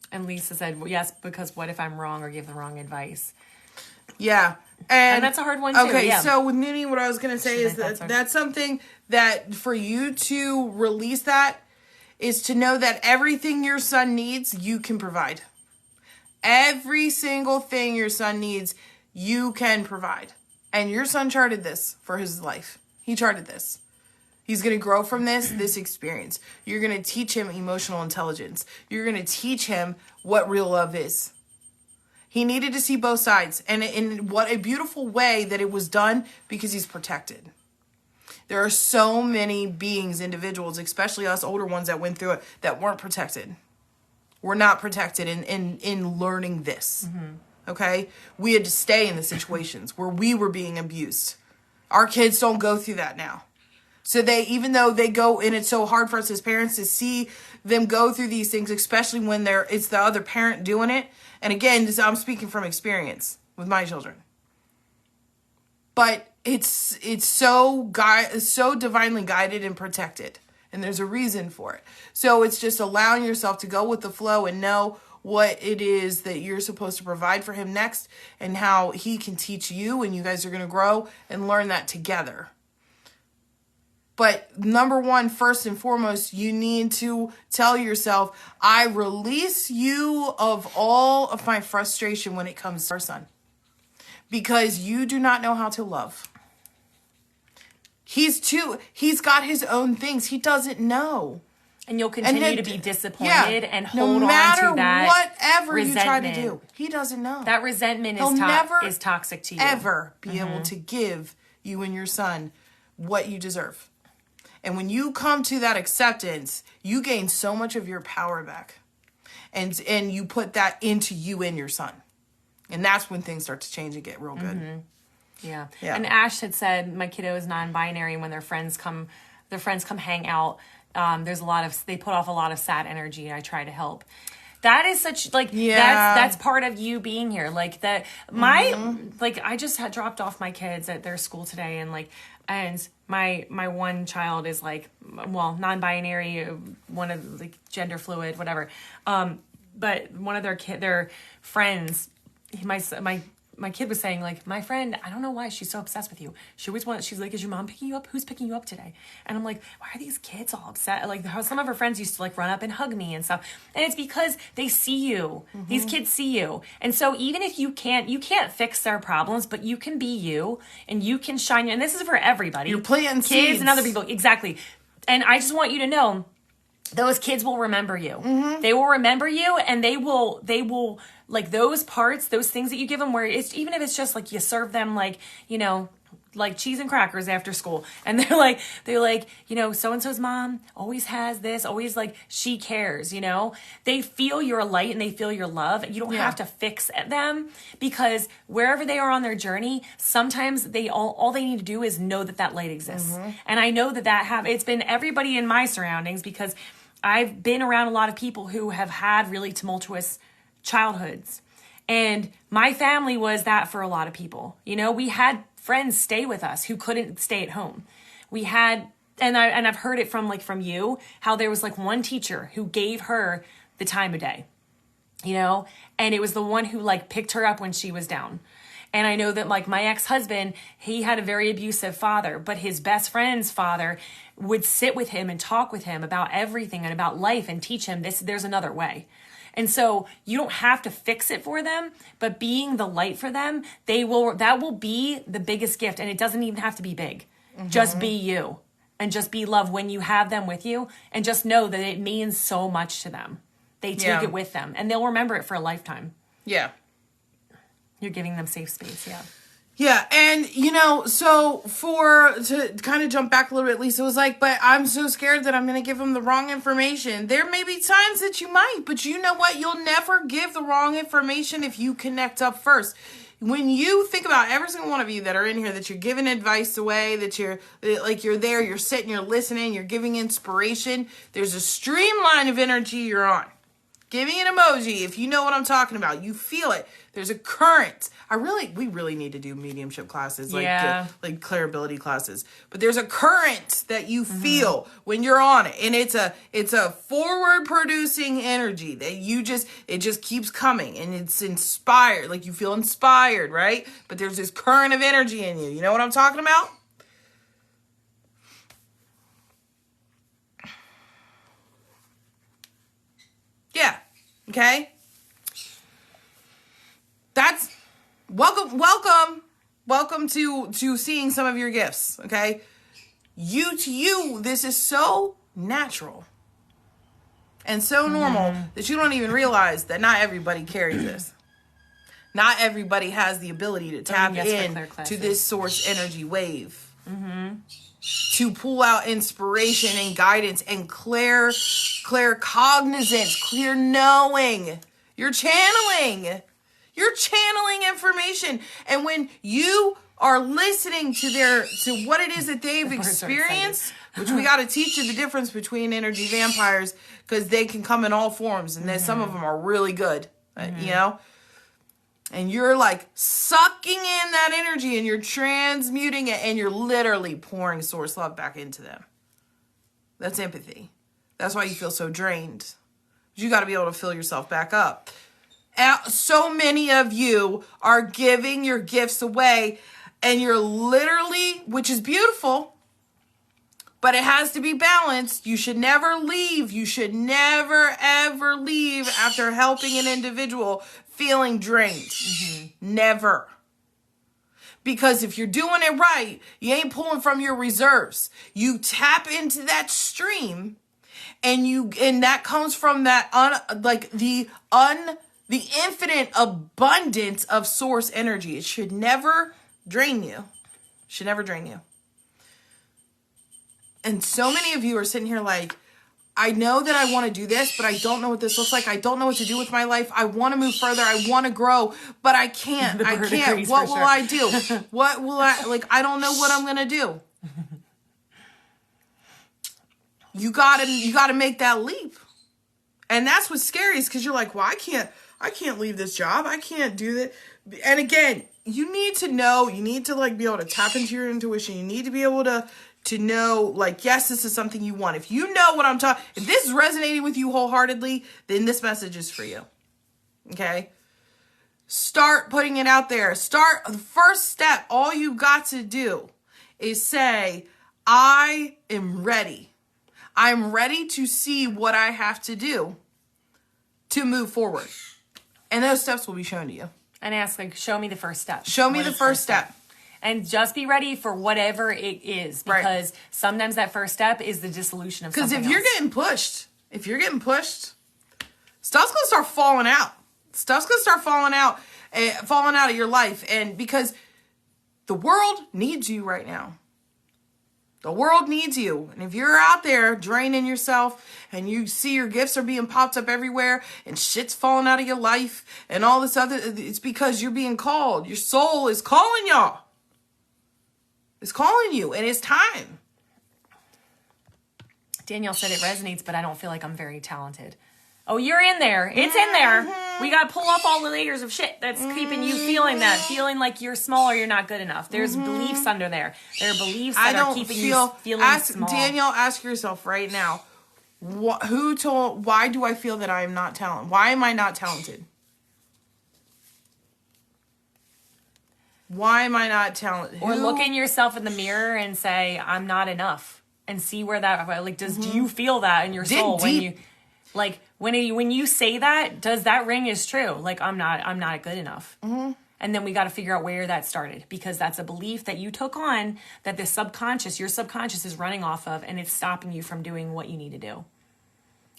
And Lisa said, well, yes, because what if I'm wrong or give the wrong advice? Yeah. And that's a hard one, too. Okay, yeah. So with Mooney, what I was going to say is that's something that for you to release that is to know that everything your son needs, you can provide. Every single thing your son needs, you can provide. And your son charted this for his life. He charted this. He's going to grow from this experience. You're going to teach him emotional intelligence. You're going to teach him what real love is. He needed to see both sides. And in what a beautiful way that it was done, because he's protected. There are so many beings, individuals, especially us older ones that went through it, that weren't protected. We're not protected in learning this. Mm-hmm. Okay? We had to stay in the situations where we were being abused. Our kids don't go through that now. So even though they go, and it's so hard for us as parents to see them go through these things, especially when it's the other parent doing it. And again, I'm speaking from experience with my children. But it's so divinely guided and protected. And there's a reason for it. So it's just allowing yourself to go with the flow and know what it is that you're supposed to provide for him next, and how he can teach you, and you guys are going to grow and learn that together. But number one, first and foremost, you need to tell yourself, I release you of all of my frustration when it comes to our son. Because you do not know how to love. He's got his own things. He doesn't know. And you'll continue to be disappointed and hold on to that no matter whatever resentment. you try to do. He doesn't know. That resentment is toxic to you. Ever be able to give you and your son what you deserve. And when you come to that acceptance, you gain so much of your power back. And you put that into you and your son. And that's when things start to change and get real good. Mm-hmm. Yeah. And Ash had said, my kiddo is non-binary, and when their friends come hang out, they put off a lot of sad energy, and I try to help. That is such, that's part of you being here. Like, that, I just had dropped off my kids at their school today, and my one child is non-binary, one of gender fluid, whatever. But one of their friends, my kid was saying, my friend, I don't know why she's so obsessed with you. She's like, is your mom picking you up? Who's picking you up today? And I'm like, why are these kids all upset? Some of her friends used to run up and hug me and stuff. And it's because they see you. Mm-hmm. These kids see you. And so even if you can't fix their problems, but you can be you, and you can shine. And this is for everybody. You're planting kids seeds. And other people. Exactly. And I just want you to know, those kids will remember you. Mm-hmm. They will remember you, and they will those parts, those things that you give them, where it's, even if it's just you serve them cheese and crackers after school, and they're like so-and-so's mom always has this, always she cares, they feel your light and they feel your love. You don't have to fix them, because wherever they are on their journey, sometimes all they need to do is know that light exists. Mm-hmm. And I know it's been everybody in my surroundings, because I've been around a lot of people who have had really tumultuous childhoods. And my family was that for a lot of people. We had friends stay with us who couldn't stay at home. We had, and I've heard it from you, how there was one teacher who gave her the time of day, and it was the one who picked her up when she was down. And I know that my ex-husband, he had a very abusive father, but his best friend's father would sit with him and talk with him about everything and about life, and teach him there's another way. And so you don't have to fix it for them, but being the light for them, that will be the biggest gift. And it doesn't even have to be big. Mm-hmm. Just be you, and just be love when you have them with you, and just know that it means so much to them. They take it with them, and they'll remember it for a lifetime. Yeah. You're giving them safe space. Yeah. Yeah, and so to kind of jump back a little bit, Lisa was like, but I'm so scared that I'm going to give them the wrong information. There may be times that you might, but you know what? You'll never give the wrong information if you connect up first. When you think about every single one of you that are in here, that you're giving advice away, that you're there, you're sitting, you're listening, you're giving inspiration, there's a streamline of energy you're on. Give me an emoji if you know what I'm talking about. You feel it. There's a current. We really need to do mediumship classes, like clairability classes. But there's a current that you feel when you're on it, and it's a forward producing energy that it just keeps coming, and it's inspired. Like you feel inspired, right? But there's this current of energy in you. You know what I'm talking about? Yeah. Okay. That's welcome to seeing some of your gifts. Okay. To you, this is so natural and so normal that you don't even realize that not everybody carries this. Not everybody has the ability to tap in to this source energy wave. To pull out inspiration and guidance and clear cognizance, clear knowing. You're channeling information. And when you are listening to what it is that they've experienced, which we got to teach you the difference between energy vampires, because they can come in all forms, and then some of them are really good, and you're like sucking in that energy and you're transmuting it and you're literally pouring source love back into them. That's empathy. That's why you feel so drained. You got to be able to fill yourself back up. So many of you are giving your gifts away, and you're literally, which is beautiful, but it has to be balanced. You should never leave. You should never, ever leave after helping an individual feeling drained. Never. Because if you're doing it right, you ain't pulling from your reserves. You tap into that stream, and that comes from that the infinite abundance of source energy. It should never drain you. Should never drain you. And so many of you are sitting here like, I know that I want to do this, but I don't know what this looks like. I don't know what to do with my life. I want to move further. I want to grow, but I can't. What will I do? What will I don't know what I'm going to do. You gotta make that leap. And that's what's scary, is because you're like, well, I can't leave this job. I can't do that. And again, you need to know, you need to be able to tap into your intuition. You need to be able to know, yes, this is something you want. If you know what I'm talking, if this is resonating with you wholeheartedly, then this message is for you. Okay? Start putting it out there. The first step, all you got to do is say, I am ready. I'm ready to see what I have to do to move forward. And those steps will be shown to you. And ask, show me the first step. Show me the first step. And just be ready for whatever it is. Because sometimes that first step is the dissolution of something else. Because if you're getting pushed, stuff's going to start falling out. Stuff's going to start falling out of your life. And because the world needs you right now. The world needs you. And if you're out there draining yourself and you see your gifts are being popped up everywhere and shit's falling out of your life and all this other, it's because you're being called. Your soul is calling y'all. It's calling you, and it's time. Danielle said it resonates, but I don't feel like I'm very talented. Oh, you're in there. It's in there. We got to pull off all the layers of shit that's keeping you feeling like you're small or you're not good enough. There's beliefs under there. There are beliefs that are keeping you feeling small. Danielle, ask yourself right now, why do I feel that I am not talented? Why am I not talented? Why am I not talented? Or look in yourself in the mirror and say, I'm not enough. And see where that, do you feel that in your soul? Deep. When you say that, does that ring is true? I'm not good enough. And then we got to figure out where that started, because that's a belief that you took on that your subconscious is running off of, and it's stopping you from doing what you need to do.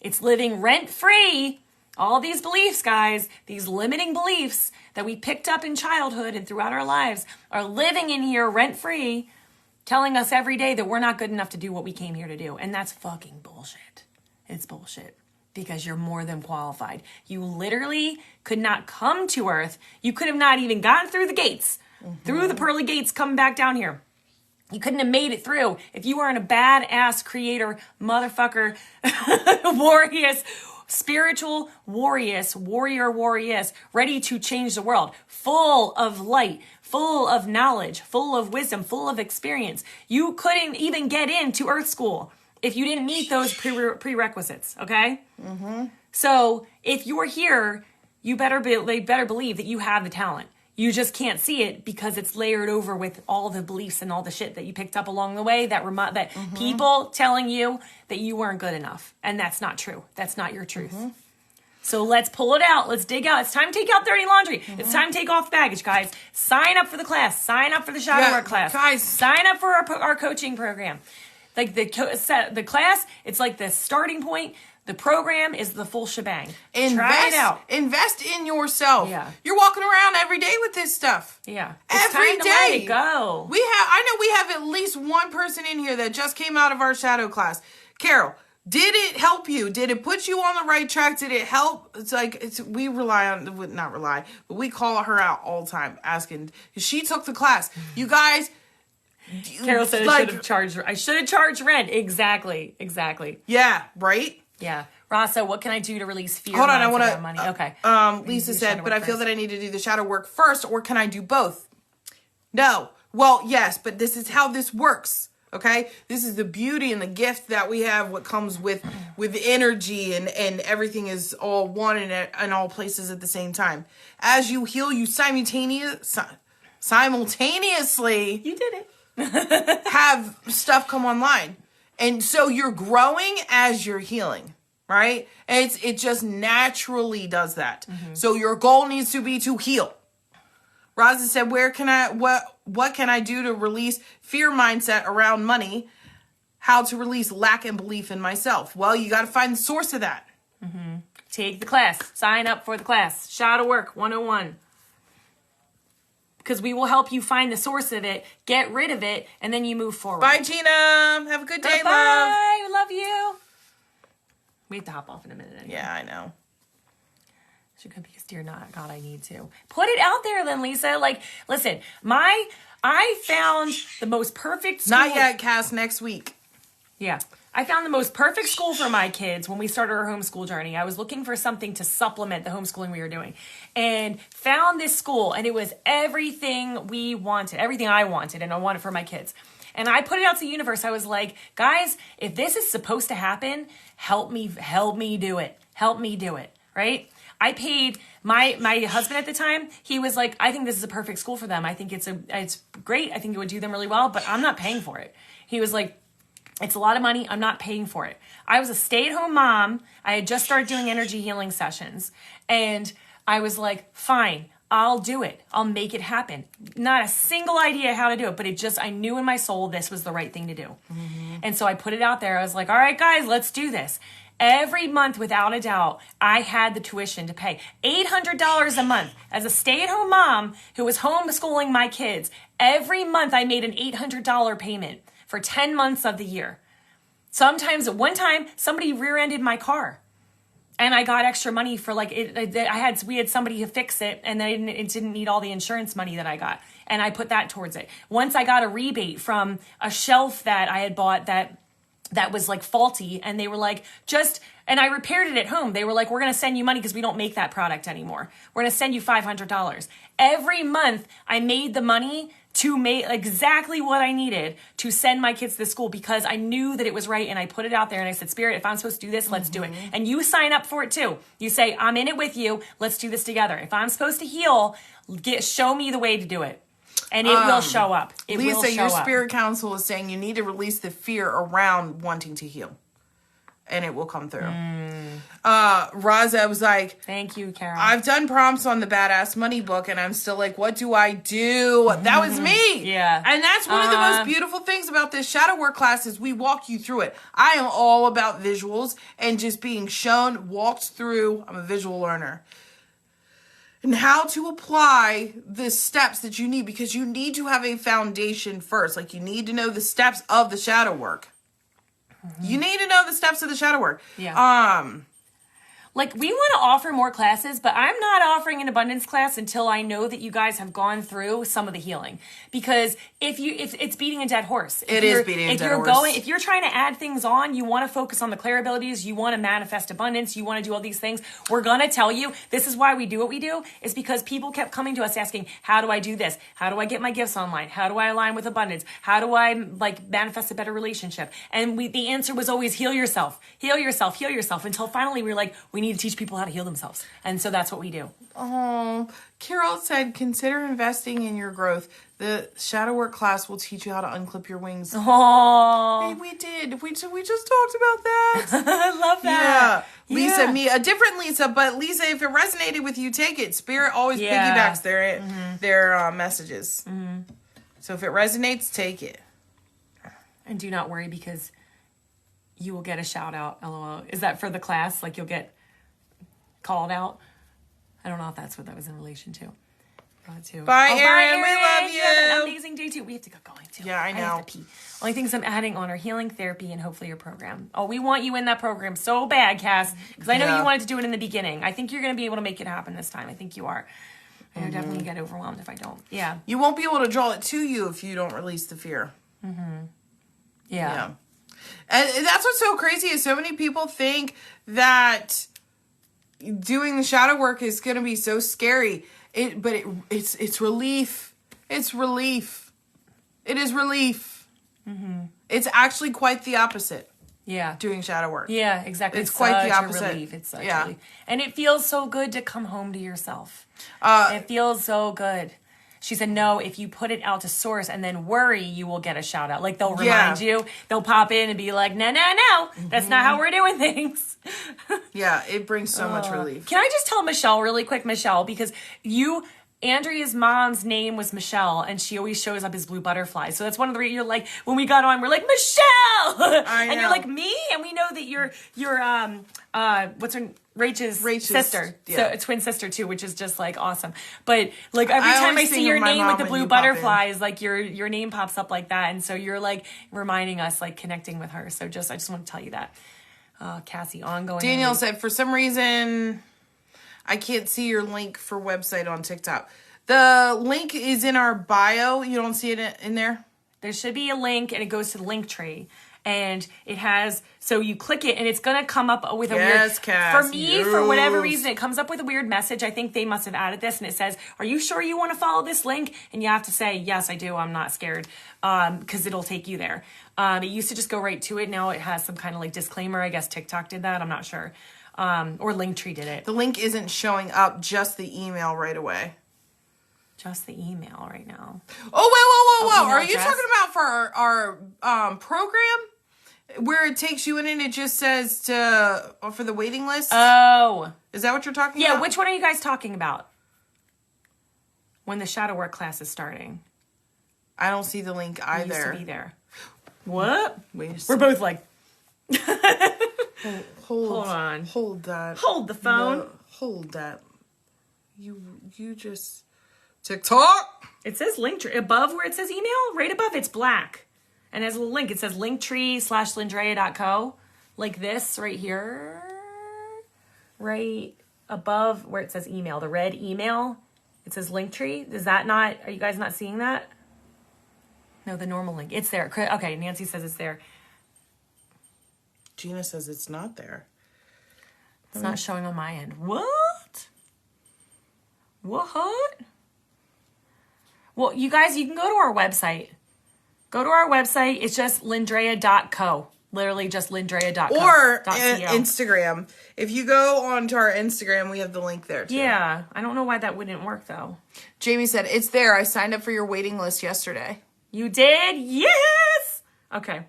It's living rent free All these beliefs, guys, these limiting beliefs that we picked up in childhood and throughout our lives are living in here rent-free, telling us every day that we're not good enough to do what we came here to do. And that's fucking bullshit. It's bullshit. Because you're more than qualified. You literally could not come to Earth. You could have not even gotten through the gates, through the pearly gates, coming back down here. You couldn't have made it through if you weren't a badass creator, motherfucker, warrior, spiritual warrior, ready to change the world, full of light, full of knowledge, full of wisdom, full of experience. You couldn't even get into Earth School if you didn't meet those prerequisites, okay? So if you're here, they better believe that you have the talent. You just can't see it because it's layered over with all the beliefs and all the shit that you picked up along the way that people telling you that you weren't good enough. And that's not true. That's not your truth. So let's pull it out. Let's dig out. It's time to take out dirty laundry. It's time to take off baggage, guys. Sign up for the class. Sign up for the shadow work class. Guys. Sign up for our coaching program. Like the class, it's like the starting point. The program is the full shebang. Try it out. Invest in yourself. Yeah. You're walking around every day with this stuff. Yeah. Every It's time to day. let it go. I know we have at least one person in here that just came out of our shadow class. Carol, did it help you? Did it put you on the right track? Did it help? We rely on, not rely, but we call her out all the time asking. She took the class. You guys. Carol said I should have charged rent. Exactly. Yeah, right? Yeah. Rasa, what can I do to release fear? Hold on, I want to money. Okay. Lisa said, but I feel that I need to do the shadow work first, or can I do both? No. Well, yes, but this is how this works. Okay? This is the beauty and the gift that we have, what comes with energy, and everything is all one and in all places at the same time. As you heal, you simultaneously You did it. have stuff come online. And so you're growing as you're healing, right? And it just naturally does that. So your goal needs to be to heal. Raza said, what can I do to release fear mindset around money? How to release lack and belief in myself? Well, you got to find the source of that. Take the class. Sign up for the class. Shadow Work 101. Because we will help you find the source of it, get rid of it, and then you move forward. Bye, Gina. Have a good day, love. Bye. Love you. We have to hop off in a minute anyway. Yeah, I know. She could be a dear God, I need to. Put it out there then, Lisa. Like, listen, I found the most perfect school. Not yet, Cass, next week. Yeah. I found the most perfect school for my kids when we started our homeschool journey. I was looking for something to supplement the homeschooling we were doing and found this school, and it was everything we wanted, everything I wanted, and I wanted for my kids. And I put it out to the universe. I was like, guys, if this is supposed to happen, help me do it. Help me do it, right? I paid my husband at the time. He was like, I think this is a perfect school for them. I think it's great. I think it would do them really well, but I'm not paying for it. He was like, it's a lot of money. I'm not paying for it. I was a stay-at-home mom. I had just started doing energy healing sessions. And I was like, fine, I'll do it. I'll make it happen. Not a single idea how to do it, but I knew in my soul this was the right thing to do. And so I put it out there. I was like, all right, guys, let's do this. Every month, without a doubt, I had the tuition to pay. $800 a month. As a stay-at-home mom who was homeschooling my kids, every month I made an $800 payment for 10 months of the year. Sometimes, at one time, somebody rear-ended my car. And I got extra money for we had somebody to fix it, and then it didn't need all the insurance money that I got. And I put that towards it. Once I got a rebate from a shelf that I had bought that was like faulty, and they were like, and I repaired it at home. They were like, we're going to send you money because we don't make that product anymore. We're going to send you $500. Every month I made the money to make exactly what I needed to send my kids to school because I knew that it was right, and I put it out there and I said, Spirit, if I'm supposed to do this, let's do it. And you sign up for it too. You say, I'm in it with you. Let's do this together. If I'm supposed to heal, show me the way to do it. And it will show up. Lisa, your spirit council is saying you need to release the fear around wanting to heal. and it will come through. Raza was like, thank you, Carol. I've done prompts on the Badass Money book, and I'm still like, what do I do? That was me. Yeah. And that's one of the most beautiful things about this shadow work class is we walk you through it. I am all about visuals and just being shown, walked through. I'm a visual learner. And how to apply the steps that you need, because you need to have a foundation first. Like, you need to know the steps of the shadow work. You need to know the steps of the shadow work. Yeah. Like, we want to offer more classes, but I'm not offering an abundance class until I know that you guys have gone through some of the healing. Because if it's beating a dead horse. It is beating a dead horse. If you're trying to add things on, you want to focus on the clear abilities, you want to manifest abundance, you want to do all these things. We're going to tell you, this is why we do what we do, is because people kept coming to us asking, how do I do this? How do I get my gifts online? How do I align with abundance? How do I manifest a better relationship? And the answer was always heal yourself, heal yourself, heal yourself, until finally we were like, we need to teach people how to heal themselves. And so that's what we do. Oh, Carol said, consider investing in your growth. The shadow work class will teach you how to unclip your wings. Oh, hey, we did. We just talked about that. I love that. Yeah. Lisa, me, a different Lisa, but Lisa, if it resonated with you, take it. Spirit always piggybacks their messages. Mm-hmm. So if it resonates, take it. And do not worry, because you will get a shout out. LOL. Is that for the class? Like, you'll get called out? I don't know if that's what that was in relation to. Bye, Erin. We love you. Have an amazing day too. We have to go going too. Yeah, I know. have to pee. Only things I'm adding on are healing, therapy, and hopefully your program. Oh, we want you in that program so bad, Cass, because I know you wanted to do it in the beginning. I think you're going to be able to make it happen this time. I think you are. I definitely get overwhelmed if I don't. Yeah. You won't be able to draw it to you if you don't release the fear. Mm-hmm. Yeah. And that's what's so crazy is so many people think that doing the shadow work is going to be so scary. It's relief. It's relief. It is relief. Mm-hmm. It's actually quite the opposite. Yeah. Doing shadow work. Yeah, exactly. It's quite the opposite. Relief. It's such relief. And it feels so good to come home to yourself. It feels so good. She said, no, if you put it out to source and then worry, you will get a shout out. Like, they'll remind you. They'll pop in and be like, no. That's not how we're doing things. Yeah, it brings so much relief. Can I just tell Michelle really quick, Michelle, because Andrea's mom's name was Michelle, and she always shows up as Blue Butterfly. So that's one of the reasons you're like, when we got on, we're like, Michelle! And you're like, me? And we know that you're what's her Rachel's sister. Yeah. So a twin sister too, which is just like awesome. But like every time I see your name with the blue butterflies, like your name pops up like that. And so you're like reminding us, like connecting with her. So I just want to tell you that. Cassie, ongoing. Daniel said, for some reason, I can't see your link for website on TikTok. The link is in our bio. You don't see it in there? There should be a link, and it goes to the link tree. And it has, so you click it, and it's going to come up with a weird, Cass, for me, for whatever reason, it comes up with a weird message. I think they must have added this, and it says, are you sure you want to follow this link? And you have to say, yes, I do. I'm not scared, because it'll take you there. It used to just go right to it. Now it has some kind of like disclaimer. I guess TikTok did that. I'm not sure. Or Linktree did it. The link isn't showing up, just the email right away. Just the email right now. Oh, whoa. Are you talking about for our program? Where it takes you in and it just says for the waiting list? Oh. Is that what you're talking about? Yeah, which one are you guys talking about? When the shadow work class is starting. I don't see the link either. It used to be there. What? We're both like... Hold on. Hold that. Hold the phone. No, hold that. You just... TikTok! It says Linktree. Above where it says email, right above it's black. And has a little link. It says linktree/lindrea.co. Like this right here. Right above where it says email. The red email. It says Linktree. Is that not... Are you guys not seeing that? No, the normal link. It's there. Okay, Nancy says it's there. Gina says it's not there. It's not showing on my end. What? Well, you guys, you can go to our website. Go to our website. It's just lindrea.co. Literally just lindrea.co. Or Instagram. If you go onto our Instagram, we have the link there too. Yeah. I don't know why that wouldn't work though. Jamie said, it's there. I signed up for your waiting list yesterday. You did? Yes! Okay.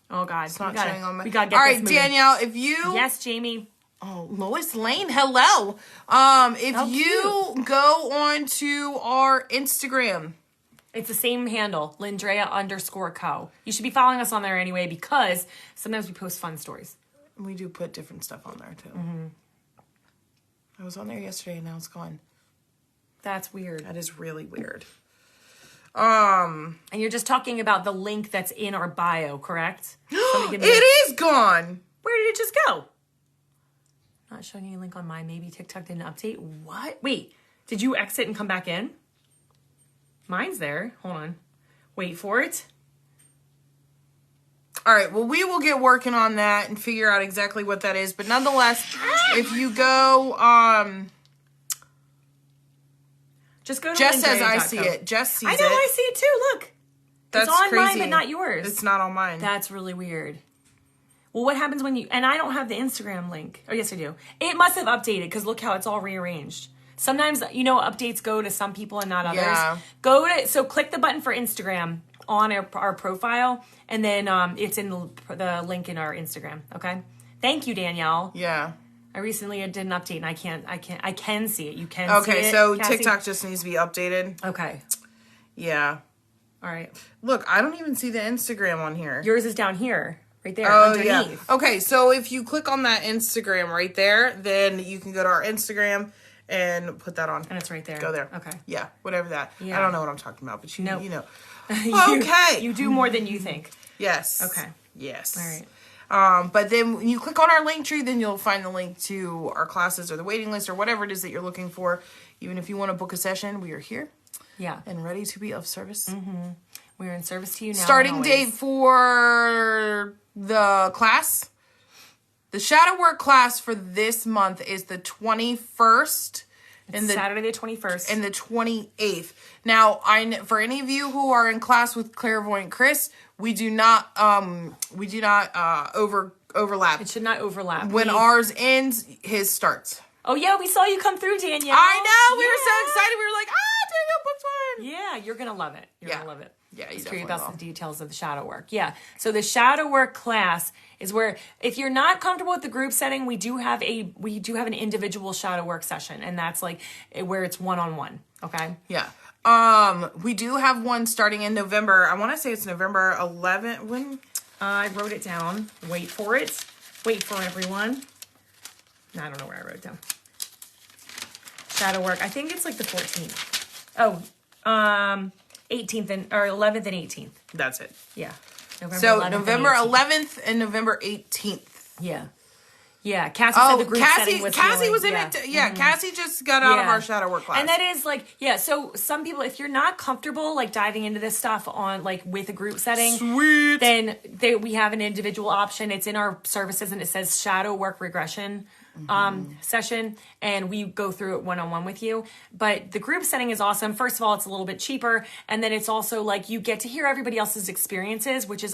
Oh God, It's not showing on my. We gotta get All this right, moving. Danielle, if you. Yes, Jamie. Oh, Lois Lane, hello. If you go on to our Instagram. It's the same handle, Lindrea_co. You should be following us on there anyway because sometimes we post fun stories. We do put different stuff on there too. I was on there yesterday and now it's gone. That's weird. That is really weird. And you're just talking about the link that's in our bio, correct? It is gone. Where did it just go? Not showing any link on mine. Maybe TikTok didn't update. What? Wait, did you exit and come back in? Mine's there. Hold on. Wait for it. All right, well, we will get working on that and figure out exactly what that is. But nonetheless, if you go, just go to Jess says Lindrea.co. I see it. Jess sees it. I know, I see it too. Look. That's it's on crazy. mine, but not yours. It's not on mine. That's really weird. Well, what happens when you... And I don't have the Instagram link. Oh, yes, I do. It must have updated because look how it's all rearranged. Sometimes, updates go to some people and not others. Yeah. So click the button for Instagram on our profile, and then it's in the link in our Instagram, okay? Thank you, Danielle. Yeah. I recently did an update, and I can see it. You can see it, Okay, so Cassie? TikTok just needs to be updated. Okay. Yeah. All right. Look, I don't even see the Instagram on here. Yours is down here. Right there, Oh, underneath. yeah. Okay, so if you click on that Instagram right there, then you can go to our Instagram and put that on. And it's right there. Go there. Okay. Yeah, whatever that. Yeah. I don't know what I'm talking about, but you know. Okay. You do more than you think. Yes. Okay. Yes. All right. But then when you click on our link tree, then you'll find the link to our classes or the waiting list or whatever it is that you're looking for. Even if you want to book a session, we are here. Yeah. And ready to be of service. Mm-hmm. We're in service to you now. Starting date for the class. The shadow work class for this month is the 21st. It's Saturday the 21st. And the 28th. Now, for any of you who are in class with Clairvoyant Chris, we do not overlap. It should not overlap. When ours ends, his starts. Oh, yeah, we saw you come through, Danielle. I know. We were so excited. We were like, Danielle booked one. Yeah, you're going to love it. You're going to love it. Yeah, you Just definitely curious about will. the details of the shadow work. Yeah. So the shadow work class is where if you're not comfortable with the group setting, we do have an individual shadow work session, and that's like where it's one-on-one. Okay. Yeah. We do have one starting in November. I want to say it's November 11th. When? I wrote it down. Wait for it. Wait for everyone. No, I don't know where I wrote it down. Shadow work. I think it's like the 14th. Oh, 18th or 11th and 18th. That's it. Yeah. November 11th and November 18th. Yeah. Yeah, Cassie said the group setting was Cassie healing. was in it. Yeah, Cassie just got out of our shadow work class. And that is like, so some people, if you're not comfortable like diving into this stuff on like with a group setting, sweet, then we have an individual option. It's in our services and it says shadow work regression session, and we go through it one-on-one with you. But the group setting is awesome. First of all, it's a little bit cheaper, and then it's also like you get to hear everybody else's experiences, which is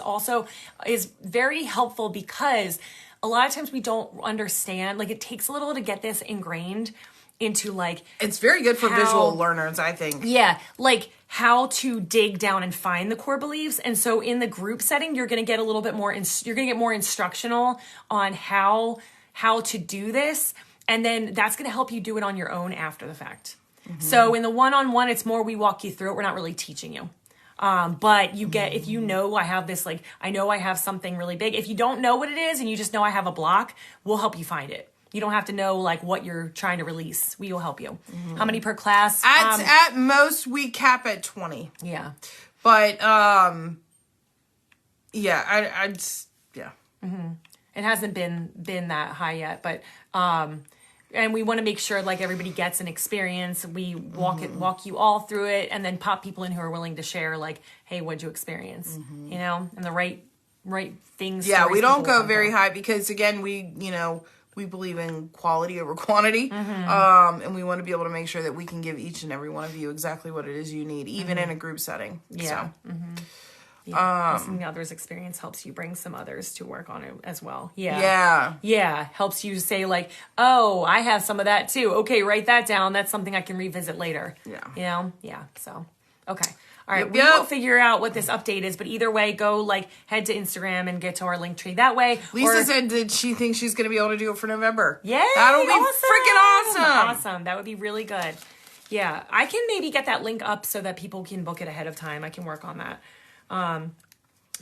very helpful because a lot of times we don't understand, like it takes a little to get this ingrained into like... It's very good for visual learners, I think. Yeah, like how to dig down and find the core beliefs. And so in the group setting, you're going to get a little bit more, you're going to get more instructional on how to do this. And then that's going to help you do it on your own after the fact. Mm-hmm. So in the one-on-one, it's more we walk you through it. We're not really teaching you. But you get, if you know I have this, like, I know I have something really big. If you don't know what it is and you just know I have a block, we'll help you find it. You don't have to know, like, what you're trying to release. We will help you. Mm-hmm. How many per class? At most, we cap at 20. Yeah. But, yeah, I just, yeah. Mm-hmm. It hasn't been that high yet, but, and we want to make sure like everybody gets an experience. We walk you all through it, and then pop people in who are willing to share like, hey, what'd you experience? Mm-hmm. You know, and the right things. Yeah, we don't go very high because again, we believe in quality over quantity. Mm-hmm. And we want to be able to make sure that we can give each and every one of you exactly what it is you need, even in a group setting. Yeah. So. Mm-hmm. Yeah, listening to others' experience helps you bring some others to work on it as well. Yeah, helps you say like, oh, I have some of that too. Okay, write that down. That's something I can revisit later. Yeah. You know? Yeah, so, okay. All right, Yep, we yep. will figure out what this update is, but either way, go like head to Instagram and get to our link tree that way. Lisa said that she thinks she's going to be able to do it for November. Yay! That'll be freaking awesome. Awesome. That would be really good. Yeah, I can maybe get that link up so that people can book it ahead of time. I can work on that.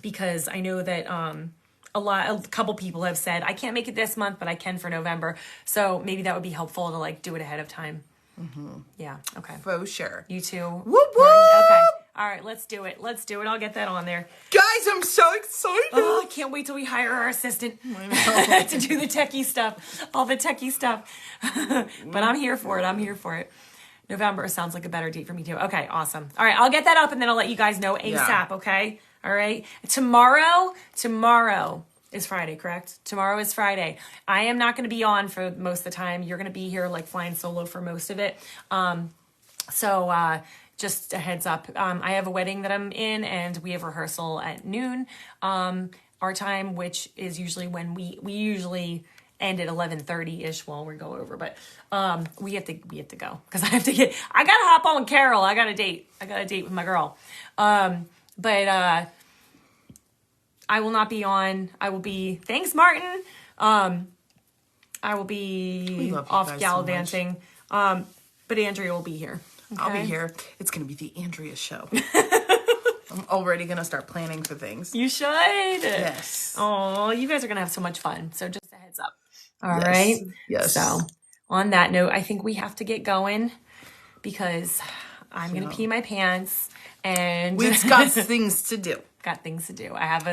Because I know that a couple people have said, I can't make it this month, but I can for November. So maybe that would be helpful to like do it ahead of time. Mm-hmm. Yeah, okay. For sure. You too. Whoop, whoop. Okay. All right, let's do it. I'll get that on there. Guys, I'm so excited. Oh, I can't wait till we hire our assistant to do the techie stuff, all the techie stuff. But I'm here for it. November sounds like a better date for me too. Okay, awesome. All right, I'll get that up and then I'll let you guys know ASAP, okay? All right. Tomorrow is Friday, correct? Tomorrow is Friday. I am not going to be on for most of the time. You're going to be here like flying solo for most of it. So just a heads up. I have a wedding that I'm in and we have rehearsal at noon our time, which is usually when we usually end at 11:30-ish while we go over. But we have to go because I got to hop on with Carol. I got a date with my girl. But I will not be on. I will be, thanks Martin. I will be off gallivanting. But Andrea will be here. Okay? I'll be here. It's going to be the Andrea show. I'm already going to start planning for things. You should. Yes. Oh, you guys are going to have so much fun. So just a heads up. All right. Yes. So on that note, I think we have to get going because I'm going to pee my pants and we've got things to do. Got things to do. I have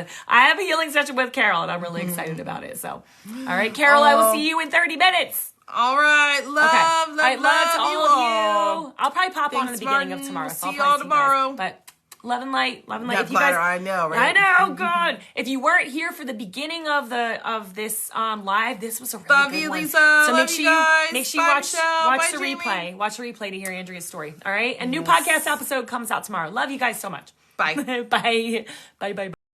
a healing session with Carol and I'm really excited about it. So, all right, Carol, I will see you in 30 minutes. All right. Love to all of you. I'll probably pop on in the beginning of tomorrow. So see y'all tomorrow. But love and light. If you guys, I know, right? I know, God. If you weren't here for the beginning of this live, this was a really love good you, one. Lisa. So love you guys. make sure you watch the replay. Watch the replay to hear Andrea's story. All right? A new podcast episode comes out tomorrow. Love you guys so much. Bye. Bye. Bye.